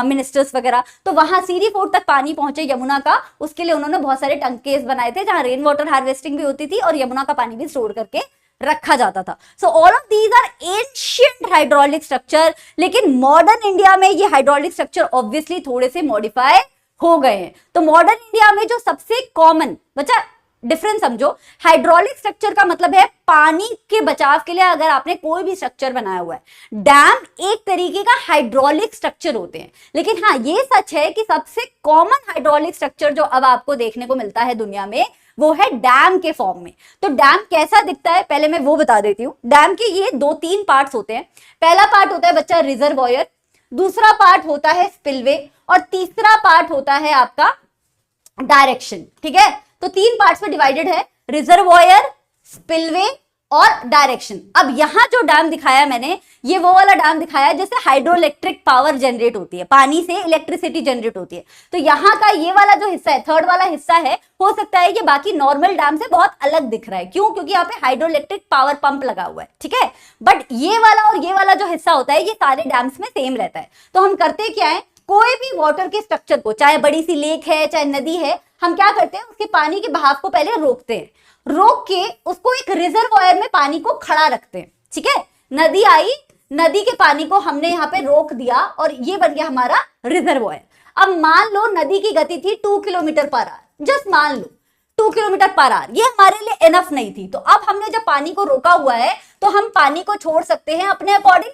मिनिस्टर्स वगैरह। तो वहां सीरी फोर्ट तक पानी पहुंचे यमुना का, उसके लिए उन्होंने बहुत सारे टंकेस बनाए थे, जहां रेन वाटर हार्वेस्टिंग भी होती थी और यमुना का पानी भी स्टोर करके रखा जाता था। So all of these are ancient hydraulic structure. लेकिन मॉडर्न इंडिया में ये हाइड्रोलिक स्ट्रक्चर ऑब्वियसली थोड़े से मॉडिफाई हो गए हैं। तो मॉडर्न इंडिया में जो सबसे कॉमन, बच्चा डिफरेंस समझो, हाइड्रोलिक स्ट्रक्चर का मतलब है पानी के बचाव के लिए अगर आपने कोई भी स्ट्रक्चर बनाया हुआ है। डैम एक तरीके का हाइड्रोलिक स्ट्रक्चर होते हैं, लेकिन हाँ ये सच है कि सबसे कॉमन हाइड्रोलिक स्ट्रक्चर जो अब आपको देखने को मिलता है दुनिया में, वो है डैम के फॉर्म में। तो डैम कैसा दिखता है पहले मैं वो बता देती हूँ। डैम के ये 2-3 पार्ट्स होते हैं। पहला पार्ट होता है बच्चा रिजर्वॉयर, दूसरा पार्ट होता है स्पिलवे, और तीसरा पार्ट होता है आपका डायरेक्शन। ठीक है, तो 3 पार्ट्स में डिवाइडेड है, रिजर्वॉयर, स्पिलवे और डायरेक्शन। अब यहां जो डैम दिखाया मैंने, ये वो वाला डैम दिखाया जैसे हाइड्रो इलेक्ट्रिक पावर जनरेट होती है, पानी से इलेक्ट्रिसिटी जनरेट होती है। तो यहाँ का ये वाला जो हिस्सा है, थर्ड वाला हिस्सा है, हो सकता है ये बाकी नॉर्मल डैम से बहुत अलग दिख रहा है। क्यों? क्योंकि यहाँ पे हाइड्रो इलेक्ट्रिक पावर पंप लगा हुआ है, ठीक है। बट ये वाला और ये वाला जो हिस्सा होता है, ये सारे डैम्स में सेम रहता है। तो हम करते क्या है, कोई भी वाटर के स्ट्रक्चर को, चाहे बड़ी सी लेक है चाहे नदी है, हम क्या करते हैं, उसके पानी के बहाव को पहले रोकते हैं, रोक के उसको एक रिजर्वॉयर में पानी को खड़ा रखते हैं, ठीक है। नदी आई, नदी के पानी को हमने यहाँ पे रोक दिया और ये बन गया हमारा रिजर्वॉयर। अब मान लो नदी की गति थी 2 किलोमीटर पर आवर, जस्ट मान लो 2 किलोमीटर पर आवर, ये हमारे लिए इनफ नहीं थी। तो अब हमने जब पानी को रोका हुआ है तो हम पानी को छोड़ सकते हैं अपने अकॉर्डिंग,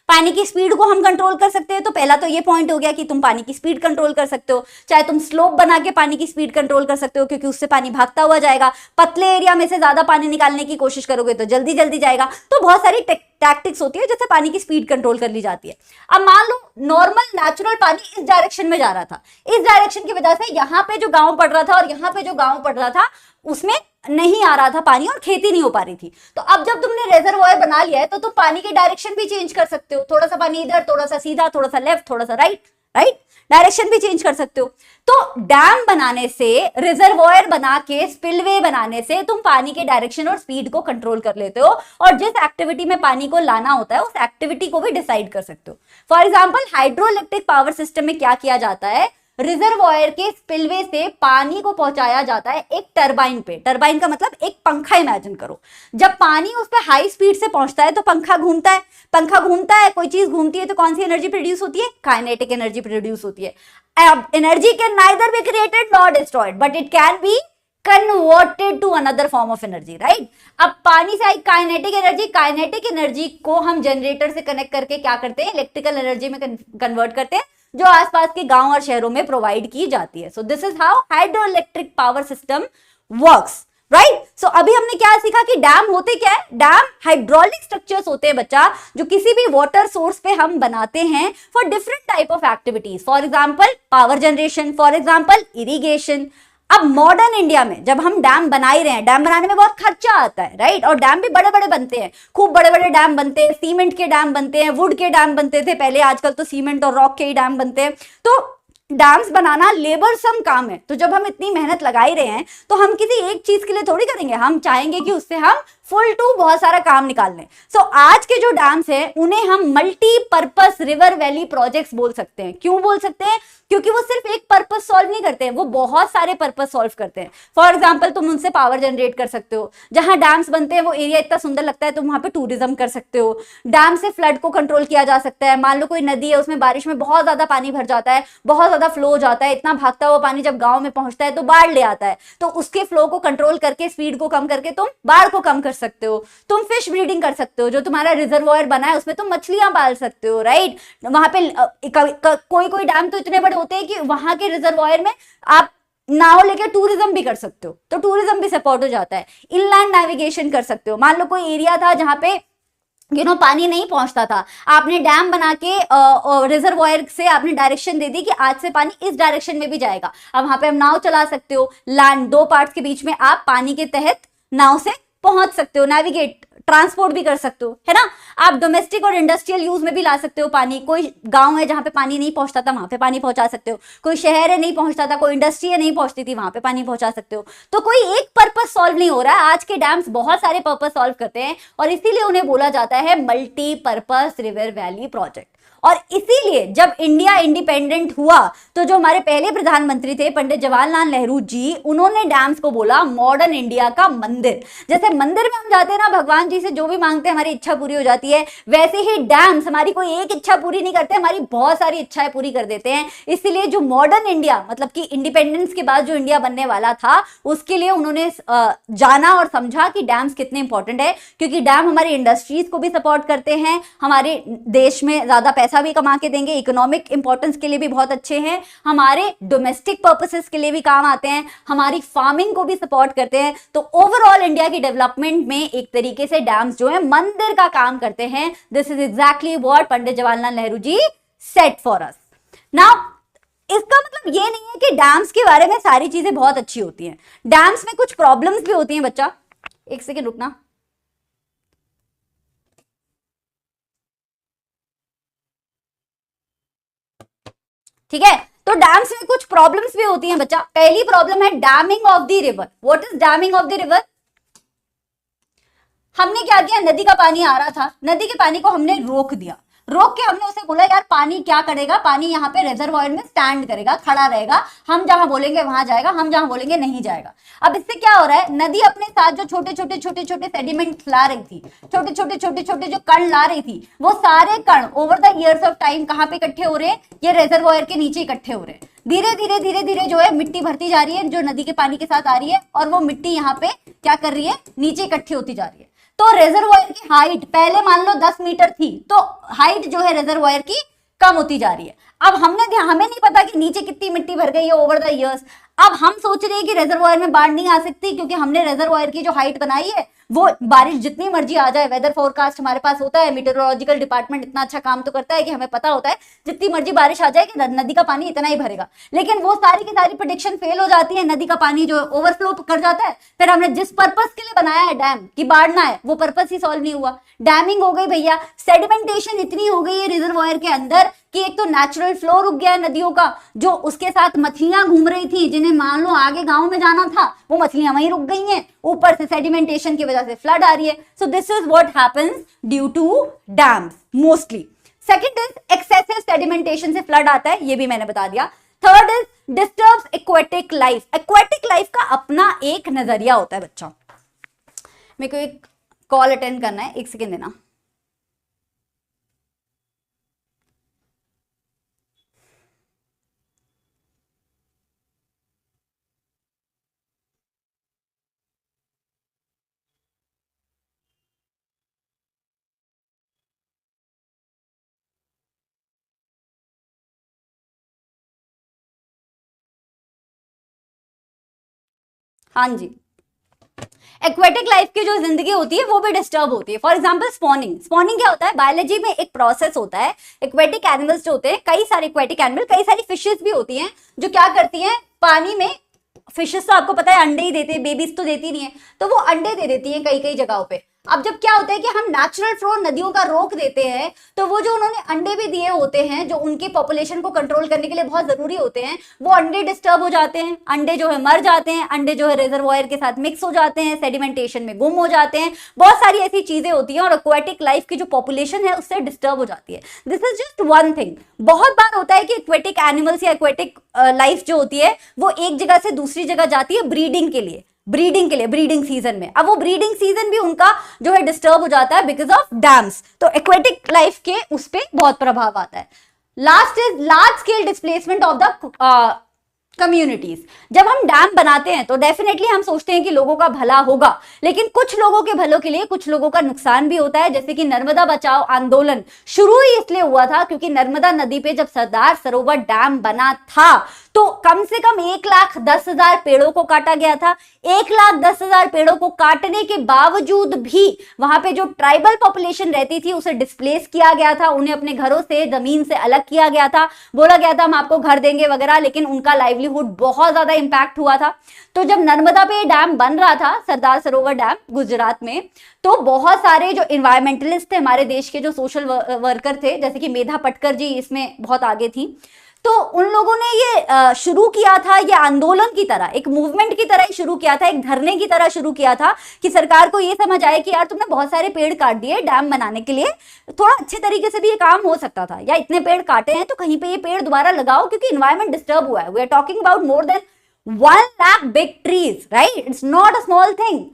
पानी की स्पीड को हम कंट्रोल कर सकते हैं। तो पहला तो ये पॉइंट हो गया कि तुम पानी की स्पीड कंट्रोल कर सकते हो, चाहे तुम स्लोप बना के पानी की स्पीड कंट्रोल कर सकते हो, क्योंकि उससे पानी भागता हुआ जाएगा। पतले एरिया में से ज्यादा पानी निकालने की कोशिश करोगे तो जल्दी जल्दी जाएगा। तो बहुत सारी टैक्टिक्स होती है जिससे पानी की स्पीड कंट्रोल कर ली जाती है। अब मान लो नॉर्मल नेचुरल पानी इस डायरेक्शन में जा रहा था, इस डायरेक्शन की वजह से यहाँ पे जो गांव पड़ रहा था और यहाँ पे जो गांव पड़ रहा था उसमें नहीं आ रहा था पानी और खेती नहीं हो पा रही थी। तो अब जब तुमने रेजरवॉयर बना लिया है तो तुम पानी की डायरेक्शन भी चेंज कर सकते हो, थोड़ा सा पानी इधर, थोड़ा सा सीधा, थोड़ा सा लेफ्ट, थोड़ा सा राइट, डायरेक्शन भी चेंज कर सकते हो। तो डैम बनाने से, रिजर्वॉयर बना के, स्पिलवे बनाने से तुम पानी के डायरेक्शन और स्पीड को कंट्रोल कर लेते हो और जिस एक्टिविटी में पानी को लाना होता है उस एक्टिविटी को भी डिसाइड कर सकते हो। For example hydro electric power system में क्या किया जाता है, रिजर्वॉयर के स्पिलवे से पानी को पहुंचाया जाता है एक टरबाइन पे। टरबाइन का मतलब एक पंखा इमेजिन करो। जब पानी उस पर हाई स्पीड से पहुंचता है तो पंखा घूमता है, पंखा घूमता है, कोई चीज घूमती है तो कौन सी एनर्जी प्रोड्यूस होती है, काइनेटिक एनर्जी प्रोड्यूस होती है। अब energy can neither be created nor destroyed but it can be converted to another form of energy, right. अब पानी से आई काइनेटिक एनर्जी, काइनेटिक एनर्जी को हम जनरेटर से कनेक्ट करके क्या करते हैं, इलेक्ट्रिकल एनर्जी में कन्वर्ट करते हैं, जो आसपास के गांव और शहरों में प्रोवाइड की जाती है। So this is how hydro electric power system works, right. So अभी हमने क्या सीखा कि डैम होते क्या है, डैम हाइड्रोलिक स्ट्रक्चर्स होते हैं बच्चा, जो किसी भी वाटर सोर्स पे हम बनाते हैं for different type of activities, for example power generation, for example irrigation. अब मॉडर्न इंडिया में जब हम डैम बना ही रहे हैं, डैम बनाने में बहुत खर्चा आता है, राइट। और डैम भी बड़े बड़े बनते हैं, खूब बड़े बड़े डैम बनते हैं, सीमेंट के डैम बनते हैं, वुड के डैम बनते थे पहले, आजकल तो सीमेंट और रॉक के ही डैम बनते हैं। तो डैम्स बनाना लेबर सम काम है। तो जब हम इतनी मेहनत लगा ही रहे हैं तो हम किसी एक चीज के लिए थोड़ी करेंगे, हम चाहेंगे कि उससे हम फुल टू बहुत सारा काम निकाल लें। सो आज के जो डैम्स हैं उन्हें हम मल्टीपर्पस रिवर वैली प्रोजेक्ट्स बोल सकते हैं। क्यों बोल सकते हैं? क्योंकि वो सिर्फ एक पर्पस सॉल्व नहीं करते हैं, वो बहुत सारे पर्पस सॉल्व करते हैं। फॉर एग्जाम्पल तुम उनसे पावर जनरेट कर सकते हो, जहां डैम्स बनते हैं वो एरिया इतना सुंदर लगता है, तुम वहां पे टूरिज्म कर सकते हो। डैम से फ्लड को कंट्रोल किया जा सकता है। मान लो कोई नदी है, उसमें बारिश में बहुत ज्यादा पानी भर जाता है, बहुत ज्यादा फ्लो हो जाता है, इतना भागता हुआ पानी जब गांव में पहुंचता है तो बाढ़ ले आता है। तो उसके फ्लो को कंट्रोल करके, स्पीड को कम करके तुम बाढ़ को कम कर सकते हो। तुम फिश ब्रीडिंग कर सकते हो, जो तुम्हारा रिजर्वॉयर बना है उसमें तुम मछलियां पाल सकते हो, राइट। वहां पे कोई डैम तो इतने बड़े होते हैं कि वहां के रिजर्वॉयर में आप नाव लेके टूरिज्म भी कर सकते हो, तो टूरिज्म भी सपोर्ट हो जाता है। इनलैंड नेविगेशन कर सकते हो। मान लो कोई एरिया था जहां पे पानी नहीं पहुंचता था, आपने डैम बना के रिजर्वॉयर से आपने डायरेक्शन दे दी कि आज से पानी इस डायरेक्शन में भी जाएगा। अब वहां पे हम नाव चला सकते हो, लैंड दो पार्ट्स के बीच में आप पानी के तहत नाव से पहुंच सकते हो, नेविगेट, ट्रांसपोर्ट भी कर सकते हो, है ना। आप डोमेस्टिक और इंडस्ट्रियल यूज में भी ला सकते हो पानी। कोई गांव है जहां पे पानी नहीं पहुंचता था, वहां पे पानी पहुंचा सकते हो। कोई शहर है नहीं पहुंचता था, कोई इंडस्ट्री है नहीं पहुंचती थी, वहां पे पानी पहुंचा सकते हो। तो कोई एक पर्पस सॉल्व नहीं हो रहा है, आज के डैम्स बहुत सारे पर्पस सॉल्व करते हैं और इसीलिए उन्हें बोला जाता है मल्टीपर्पस रिवर वैली प्रोजेक्ट। और इसीलिए जब इंडिया इंडिपेंडेंट हुआ तो जो हमारे पहले प्रधानमंत्री थे पंडित जवाहरलाल नेहरू जी, उन्होंने डैम्स को बोला मॉडर्न इंडिया का मंदिर। जैसे मंदिर में हम जाते हैं ना, भगवान जी से जो भी मांगते हैं हमारी इच्छा पूरी हो जाती है, वैसे ही डैम्स हमारी कोई एक इच्छा पूरी नहीं करते, हमारी बहुत सारी इच्छाएं पूरी कर देते हैं। इसीलिए जो मॉडर्न इंडिया, मतलब कि इंडिपेंडेंस के बाद जो इंडिया बनने वाला था, उसके लिए उन्होंने जाना और समझा कि डैम्स कितने इंपॉर्टेंट है, क्योंकि डैम हमारी इंडस्ट्रीज को भी सपोर्ट करते हैं, हमारे देश में ज्यादा पैसा भी कमा के देंगे, इकोनॉमिक इंपॉर्टेंस के लिए भी बहुत अच्छे हैं, हमारे डोमेस्टिक पर्पसेस के लिए भी काम आते हैं, हमारी फार्मिंग को भी सपोर्ट करते हैं। तो ओवरऑल इंडिया की डेवलपमेंट में एक तरीके से डैम्स जो है मंदिर का काम करते हैं। This is exactly what Pandit Jawaharlal Nehru ji set for us. Now इसका मतलब ये नहीं है कि डैम्स के बारे में सारी चीजें बहुत अच्छी होती हैं, डैम्स में कुछ प्रॉब्लम्स भी होती हैं। बच्चा एक सेकेंड रुकना। ठीक है। तो डैम्स में कुछ प्रॉब्लम्स भी होती हैं बच्चा। पहली प्रॉब्लम है damming of the river. What is damming of the river? हमने क्या किया, नदी का पानी आ रहा था, नदी के पानी को हमने रोक दिया, रोक के हमने उसे बोला यार पानी क्या करेगा, पानी यहाँ पे रिजर्वॉयर में स्टैंड करेगा, खड़ा रहेगा, हम जहां बोलेंगे वहां जाएगा, हम जहां बोलेंगे नहीं जाएगा। अब इससे क्या हो रहा है, नदी अपने साथ जो छोटे छोटे सेडिमेंट्स ला रही थी, छोटे जो कण ला रही थी, वो सारे कण over the years of time कहाँ पे इकट्ठे हो रहे हैं, ये रिजर्वॉयर के नीचे इकट्ठे हो रहे हैं। धीरे धीरे जो है मिट्टी भरती जा रही है, जो नदी के पानी के साथ आ रही है, और वो मिट्टी यहाँ पे क्या कर रही है, नीचे इकट्ठी होती जा रही है। तो रिजर्वॉयर की हाइट पहले मान लो 10 मीटर थी, तो हाइट जो है रिजर्वॉयर की कम होती जा रही है। अब हमें नहीं पता कि नीचे कितनी मिट्टी भर गई है ओवर द इयर्स। अब हम सोच रहे हैं कि रिजर्वॉयर में बाढ़ नहीं आ सकती, क्योंकि हमने रिजर्वॉयर की जो हाइट बनाई है वो बारिश जितनी मर्जी आ जाए, वेदर फोरकास्ट हमारे पास होता है, मीटरोलॉजिकल डिपार्टमेंट इतना अच्छा काम तो करता है कि हमें पता होता है जितनी मर्जी बारिश आ जाए कि नदी का पानी इतना ही भरेगा। लेकिन वो सारी की सारी प्रेडिक्शन फेल हो जाती है, नदी का पानी जो ओवरफ्लो कर जाता है। फिर हमने जिस पर्पस के लिए बनाया है डैम कि बाढ़ ना है, वो पर्पस ही सॉल्व नहीं हुआ, डैमिंग हो गई भैया। सेडिमेंटेशन इतनी हो गई है रिजर्वॉयर के अंदर कि एक तो नेचुरल फ्लो रुक गया है नदियों का, जो उसके साथ मछलियां घूम रही थी, जिन्हें मान लो आगे गांव में जाना था, वो मछलियां वहीं रुक गई हैं, ऊपर से सेडिमेंटेशन की वजह से फ्लड आ रही है। So this is what happens due to dams mostly. Second is excessive sedimentation से फ्लड आता है, ये भी मैंने बता दिया। Third is disturbs aquatic life. Aquatic life का अपना एक नजरिया होता है बच्चा। मेरे को एक कॉल अटेंड करना है, एक सेकेंड देना। हाँ जी, एक्वेटिक लाइफ की जो जिंदगी होती है वो भी डिस्टर्ब होती है। For example spawning. स्पॉनिंग क्या होता है, बायोलॉजी में एक प्रोसेस होता है। एक्वेटिक एनिमल्स जो होते हैं, कई सारे एक्वेटिक एनिमल, कई सारी फिशेस भी होती हैं जो क्या करती हैं, पानी में, फिशेस तो आपको पता है अंडे ही देते हैं, बेबीज तो देती नहीं है, तो वो अंडे दे देती हैं कई कई जगहों पे। अब जब क्या होता है कि हम नेचुरल फ्लो नदियों का रोक देते हैं, तो वो जो उन्होंने अंडे भी दिए होते हैं, जो उनकी पॉपुलेशन को कंट्रोल करने के लिए बहुत जरूरी होते हैं, वो अंडे डिस्टर्ब हो जाते हैं, अंडे जो है मर जाते हैं, अंडे जो है रिजर्वॉयर के साथ मिक्स हो जाते हैं, सेडिमेंटेशन में गुम हो जाते हैं, बहुत सारी ऐसी चीजें होती हैं, और एक्वेटिक लाइफ की जो पॉपुलेशन है उससे डिस्टर्ब हो जाती है। This is just one thing. बहुत बार होता है कि एक्वेटिक एनिमल्स या एक्वेटिक लाइफ जो होती है वो एक जगह से दूसरी जगह जाती है ब्रीडिंग के लिए, ब्रीडिंग सीजन में। अब वो ब्रीडिंग सीजन भी उनका जो है डिस्टर्ब हो जाता है बिकॉज ऑफ डैम्स। तो एक्वेटिक लाइफ के उस पर बहुत प्रभाव आता है। Last is large scale displacement of the communities. जब हम डैम बनाते हैं तो डेफिनेटली हम सोचते हैं कि लोगों का भला होगा, लेकिन कुछ लोगों के भलों के लिए कुछ लोगों का नुकसान भी होता है। जैसे कि नर्मदा बचाओ आंदोलन शुरू ही इसलिए हुआ था क्योंकि नर्मदा नदी पे जब सरदार सरोवर डैम बना था तो कम से कम 1,10,000 पेड़ों को काटा गया था। 1,10,000 पेड़ों को काटने के बावजूद भी वहां पे जो ट्राइबल पॉपुलेशन रहती थी उसे डिस्प्लेस किया गया था, उन्हें अपने घरों से, जमीन से अलग किया गया था, बोला गया था हम आपको घर देंगे वगैरह, लेकिन उनका लाइवलीहुड बहुत ज्यादा इंपैक्ट हुआ था। तो जब नर्मदा पे डैम बन रहा था, सरदार सरोवर डैम गुजरात में, तो बहुत सारे जो इन्वायरमेंटलिस्ट थे हमारे देश के, जो सोशल वर्कर थे, जैसे कि मेधा पटकर जी इसमें बहुत आगे थी, तो उन लोगों ने ये शुरू किया था, ये आंदोलन की तरह, एक मूवमेंट की तरह शुरू किया था, एक धरने की तरह शुरू किया था कि सरकार को ये समझ आए कि यार तुमने बहुत सारे पेड़ काट दिए डैम बनाने के लिए, थोड़ा अच्छे तरीके से भी ये काम हो सकता था, या इतने पेड़ काटे हैं तो कहीं पे ये पेड़ दोबारा लगाओ क्योंकि इन्वायरमेंट डिस्टर्ब हुआ है। We are talking about more than 1 lakh big trees, right? It's not a small thing.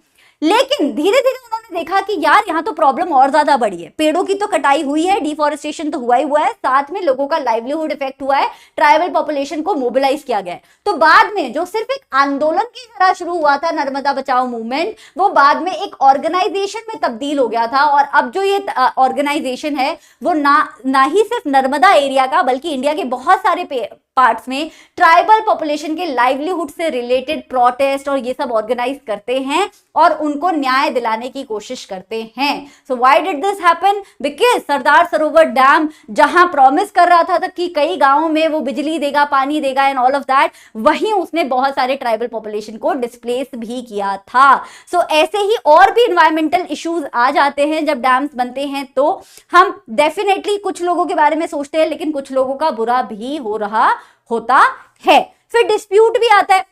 लेकिन धीरे धीरे उन्होंने देखा कि यार यहाँ तो प्रॉब्लम और ज्यादा बड़ी है, पेड़ों की तो कटाई हुई है, डिफॉरेस्टेशन तो हुआ ही हुआ है, साथ में लोगों का लाइवलीहुड इफेक्ट हुआ है, ट्राइबल पॉपुलेशन को मोबिलाइज किया गया है। तो बाद में जो सिर्फ एक आंदोलन की तरह शुरू हुआ था नर्मदा बचाओ मूवमेंट, वो बाद में एक ऑर्गेनाइजेशन में तब्दील हो गया था। और अब जो ये ऑर्गेनाइजेशन है वो ना ही सिर्फ नर्मदा एरिया का बल्कि इंडिया के बहुत सारे पार्ट्स में ट्राइबल पॉपुलेशन के लाइवलीहुड से रिलेटेड प्रोटेस्ट और ये सब ऑर्गेनाइज करते हैं और उनको न्याय दिलाने की कोशिश करते हैं। So why did this happen? Because Sardar Sarovar dam जहां प्रॉमिस कर रहा था कि कई गांवों में वो बिजली देगा, पानी देगा एंड ऑल ऑफ दैट, वहीं उसने बहुत सारे ट्राइबल पॉपुलेशन को डिस्प्लेस भी किया था। सो ऐसे ही और भी इन्वायरमेंटल इश्यूज आ जाते हैं जब डैम्स बनते हैं। तो हम डेफिनेटली कुछ लोगों के बारे में सोचते हैं लेकिन कुछ लोगों का बुरा भी हो रहा होता है। फिर डिस्प्यूट भी आता है।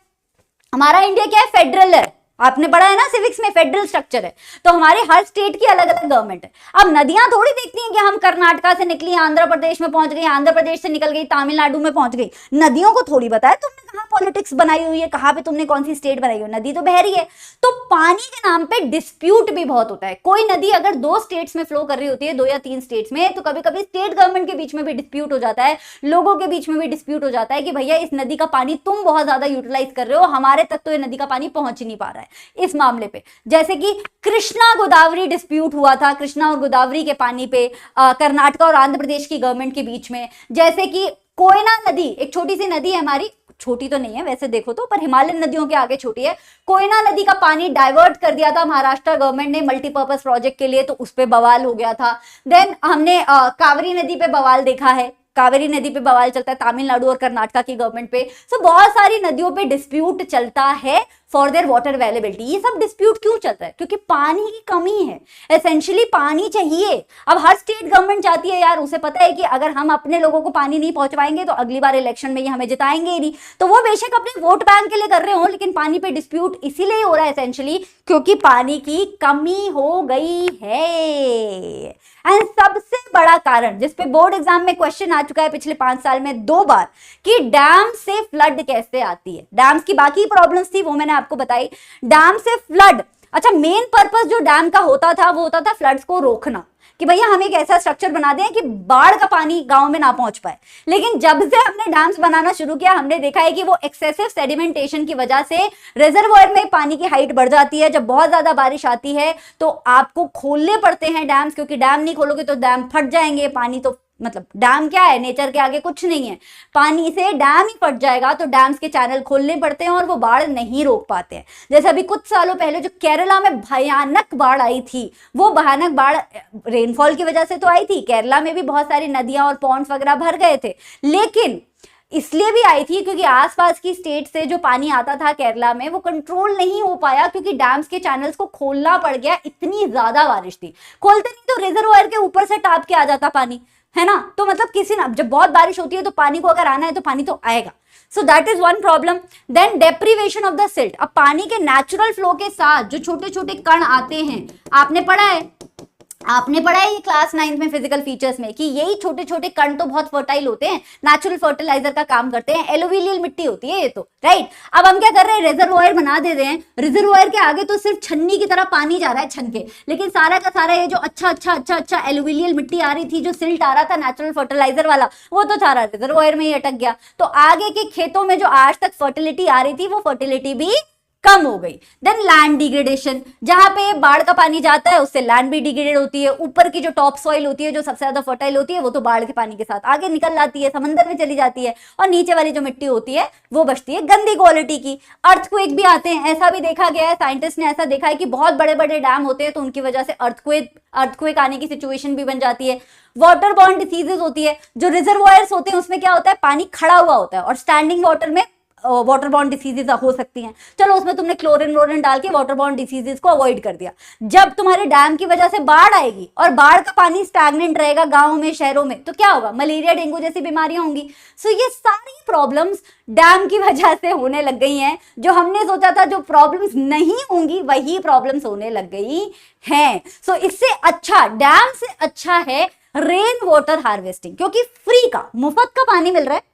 हमारा इंडिया क्या है, फेडरल है, आपने पढ़ा है ना सिविक्स में, फेडरल स्ट्रक्चर है, तो हमारे हर स्टेट की अलग अलग गवर्नमेंट है। अब नदियां थोड़ी देखती हैं कि हम कर्नाटका से निकली आंध्र प्रदेश में पहुंच गई, आंध्र प्रदेश से निकल गई तमिलनाडु में पहुंच गई। नदियों को थोड़ी बताया तुमने कहां पॉलिटिक्स बनाई हुई है, कहां पे तुमने कौन सी स्टेट बनाई हुई है, नदी तो बह रही है। तो पानी के नाम पे डिस्प्यूट भी बहुत होता है। कोई नदी अगर 2 स्टेट्स में फ्लो कर रही होती है, 2 या 3 स्टेट्स में, तो कभी कभी स्टेट गवर्नमेंट के बीच में भी डिस्प्यूट हो जाता है, लोगों के बीच में भी डिस्प्यूट हो जाता है कि भैया इस नदी का पानी तुम बहुत ज्यादा यूटिलाइज कर रहे हो, हमारे तक तो ये नदी का पानी पहुंच ही नहीं पा रहा है। इस मामले पे जैसे कि कृष्णा गोदावरी डिस्प्यूट हुआ था, कृष्णा और गोदावरी के पानी पे कर्नाटक और आंध्र प्रदेश की गवर्नमेंट के बीच में। जैसे कि कोयना नदी, एक छोटी सी नदी है हमारी, छोटी तो नहीं है वैसे देखो तो, पर हिमालयन नदियों के आगे छोटी है। कोयना नदी का पानी डाइवर्ट कर दिया था महाराष्ट्र गवर्नमेंट ने मल्टीपर्पज प्रोजेक्ट के लिए, तो उस पे बवाल हो गया था। देन हमने कावेरी नदी पे बवाल देखा है, कावेरी नदी पे बवाल चलता है तमिलनाडु और कर्नाटक की गवर्नमेंट पे। सो बहुत सारी नदियों पे डिस्प्यूट चलता है फॉर देयर वाटर अवेलेबिलिटी। ये सब डिस्प्यूट क्यों चलता है? क्योंकि पानी की कमी है, एसेंशियली पानी चाहिए। अब हर स्टेट गवर्नमेंट चाहती है यार, उसे पता है कि अगर हम अपने लोगों को पानी नहीं पहुंच पाएंगे तो अगली बार इलेक्शन में ये हमें जिताएंगे ही नहीं, तो वो बेशक अपने वोट बैंक के लिए कर रहे हो, लेकिन पानी पे डिस्प्यूट इसीलिए हो रहा है एसेंशियली क्योंकि पानी की कमी हो गई है। एंड सबसे बड़ा कारण जिसपे बोर्ड एग्जाम में क्वेश्चन आ चुका है पिछले 5 साल में 2 बार कि डैम से फ्लड कैसे आती है। डैम्स की बाकी प्रॉब्लम्स थी वो मैंने आपको बताई, डैम से फ्लड। अच्छा, मेन पर्पस जो डैम का होता था वो होता था फ्लड्स को रोकना, कि भैया हम एक ऐसा स्ट्रक्चर बना दें कि बाढ़ का पानी गांव में ना पहुंच पाए। लेकिन जब से हमने डैम्स बनाना शुरू किया हमने देखा है कि वो एक्सेसिव सेडिमेंटेशन की वजह से रिजर्वोयर में पानी की हाइट बढ़ जाती है। जब बहुत ज्यादा बारिश आती है तो आपको खोलने पड़ते हैं डैम्स, क्योंकि डैम नहीं खोलोगे तो डैम फट जाएंगे। पानी तो मतलब डैम क्या है, नेचर के आगे कुछ नहीं है, पानी से डैम ही फट जाएगा, तो डैम्स के चैनल खोलने पड़ते हैं और वो बाढ़ नहीं रोक पाते हैं। जैसे अभी कुछ सालों पहले जो केरला में भयानक बाढ़ आई थी, वो भयानक बाढ़ रेनफॉल की वजह से तो आई थी, केरला में भी बहुत सारी नदियां और पॉन्ड्स वगैरह भर गए थे, लेकिन इसलिए भी आई थी क्योंकि आसपास की स्टेट से जो पानी आता था केरला में वो कंट्रोल नहीं हो पाया, क्योंकि डैम्स के चैनल्स को खोलना पड़ गया, इतनी ज्यादा बारिश थी। खोलते नहीं तो रिजर्वोयर के ऊपर से टाप के आ जाता पानी, है ना। तो मतलब किसी ना, जब बहुत बारिश होती है तो पानी को अगर आना है तो पानी तो आएगा। So that is one problem. Then deprivation of the silt. अब पानी के नेचुरल फ्लो के साथ जो छोटे छोटे कण आते हैं, आपने पढ़ा है ये क्लास 9th में फिजिकल फीचर्स में कि यही छोटे छोटे कण तो बहुत फर्टाइल होते हैं, नेचुरल फर्टिलाइजर का काम करते हैं, एलोविलियल मिट्टी होती है ये तो, राइट। अब हम क्या कर रहे हैं, रिजर्वोयर बना दे रहे हैं, रिजर्वोयर के आगे तो सिर्फ छन्नी की तरह पानी जा रहा है छन के, लेकिन सारा का सारा ये जो अच्छा एलोविलियल मिट्टी आ रही थी, जो सिल्ट आ रहा था नेचुरल फर्टिलाइजर वाला, वो तो सारा रिजर्वोयर में ही अटक गया। तो आगे के खेतों में जो आज तक फर्टिलिटी आ रही थी वो फर्टिलिटी भी कम हो गई। देन लैंड डिग्रेडेशन, जहां पे बाढ़ का पानी जाता है उससे लैंड भी डिग्रेड होती है। ऊपर की जो टॉप सॉइल होती है जो सबसे ज्यादा फर्टाइल होती है वो तो बाढ़ के पानी के साथ आगे निकल जाती है, समंदर में चली जाती है, और नीचे वाली जो मिट्टी होती है वो बचती है गंदी क्वालिटी की। अर्थक्वेक भी आते हैं, ऐसा भी देखा गया है, साइंटिस्ट ने ऐसा देखा है कि बहुत बड़े बड़े डैम होते हैं तो उनकी वजह से अर्थक्वेक आने की सिचुएशन भी बन जाती है। वाटर बॉर्न डिसीजेस होती है, जो रिजर्वोयर्स होते हैं उसमें क्या होता है, पानी खड़ा हुआ होता है, और स्टैंडिंग वाटर में वाटर बॉर्न डिसीजेज हो सकती हैं। चलो उसमें तुमने क्लोरीन डाल के वाटर बॉर्न डिसीजेज को अवॉइड कर दिया। जब तुम्हारे डैम की वजह से बाढ़ आएगी और बाढ़ का पानी स्टैग्नेंट रहेगा गांवों में, शहरों में, तो क्या होगा, मलेरिया डेंगू जैसी बीमारियां होंगी। सो ये सारी प्रॉब्लम्स डैम की वजह से होने लग गई हैं। जो हमने सोचा था जो प्रॉब्लम्स नहीं होंगी वही प्रॉब्लम्स होने लग गई हैं। सो इससे अच्छा, डैम से अच्छा है रेन वाटर हार्वेस्टिंग, क्योंकि फ्री का, मुफ्त का पानी मिल रहा है,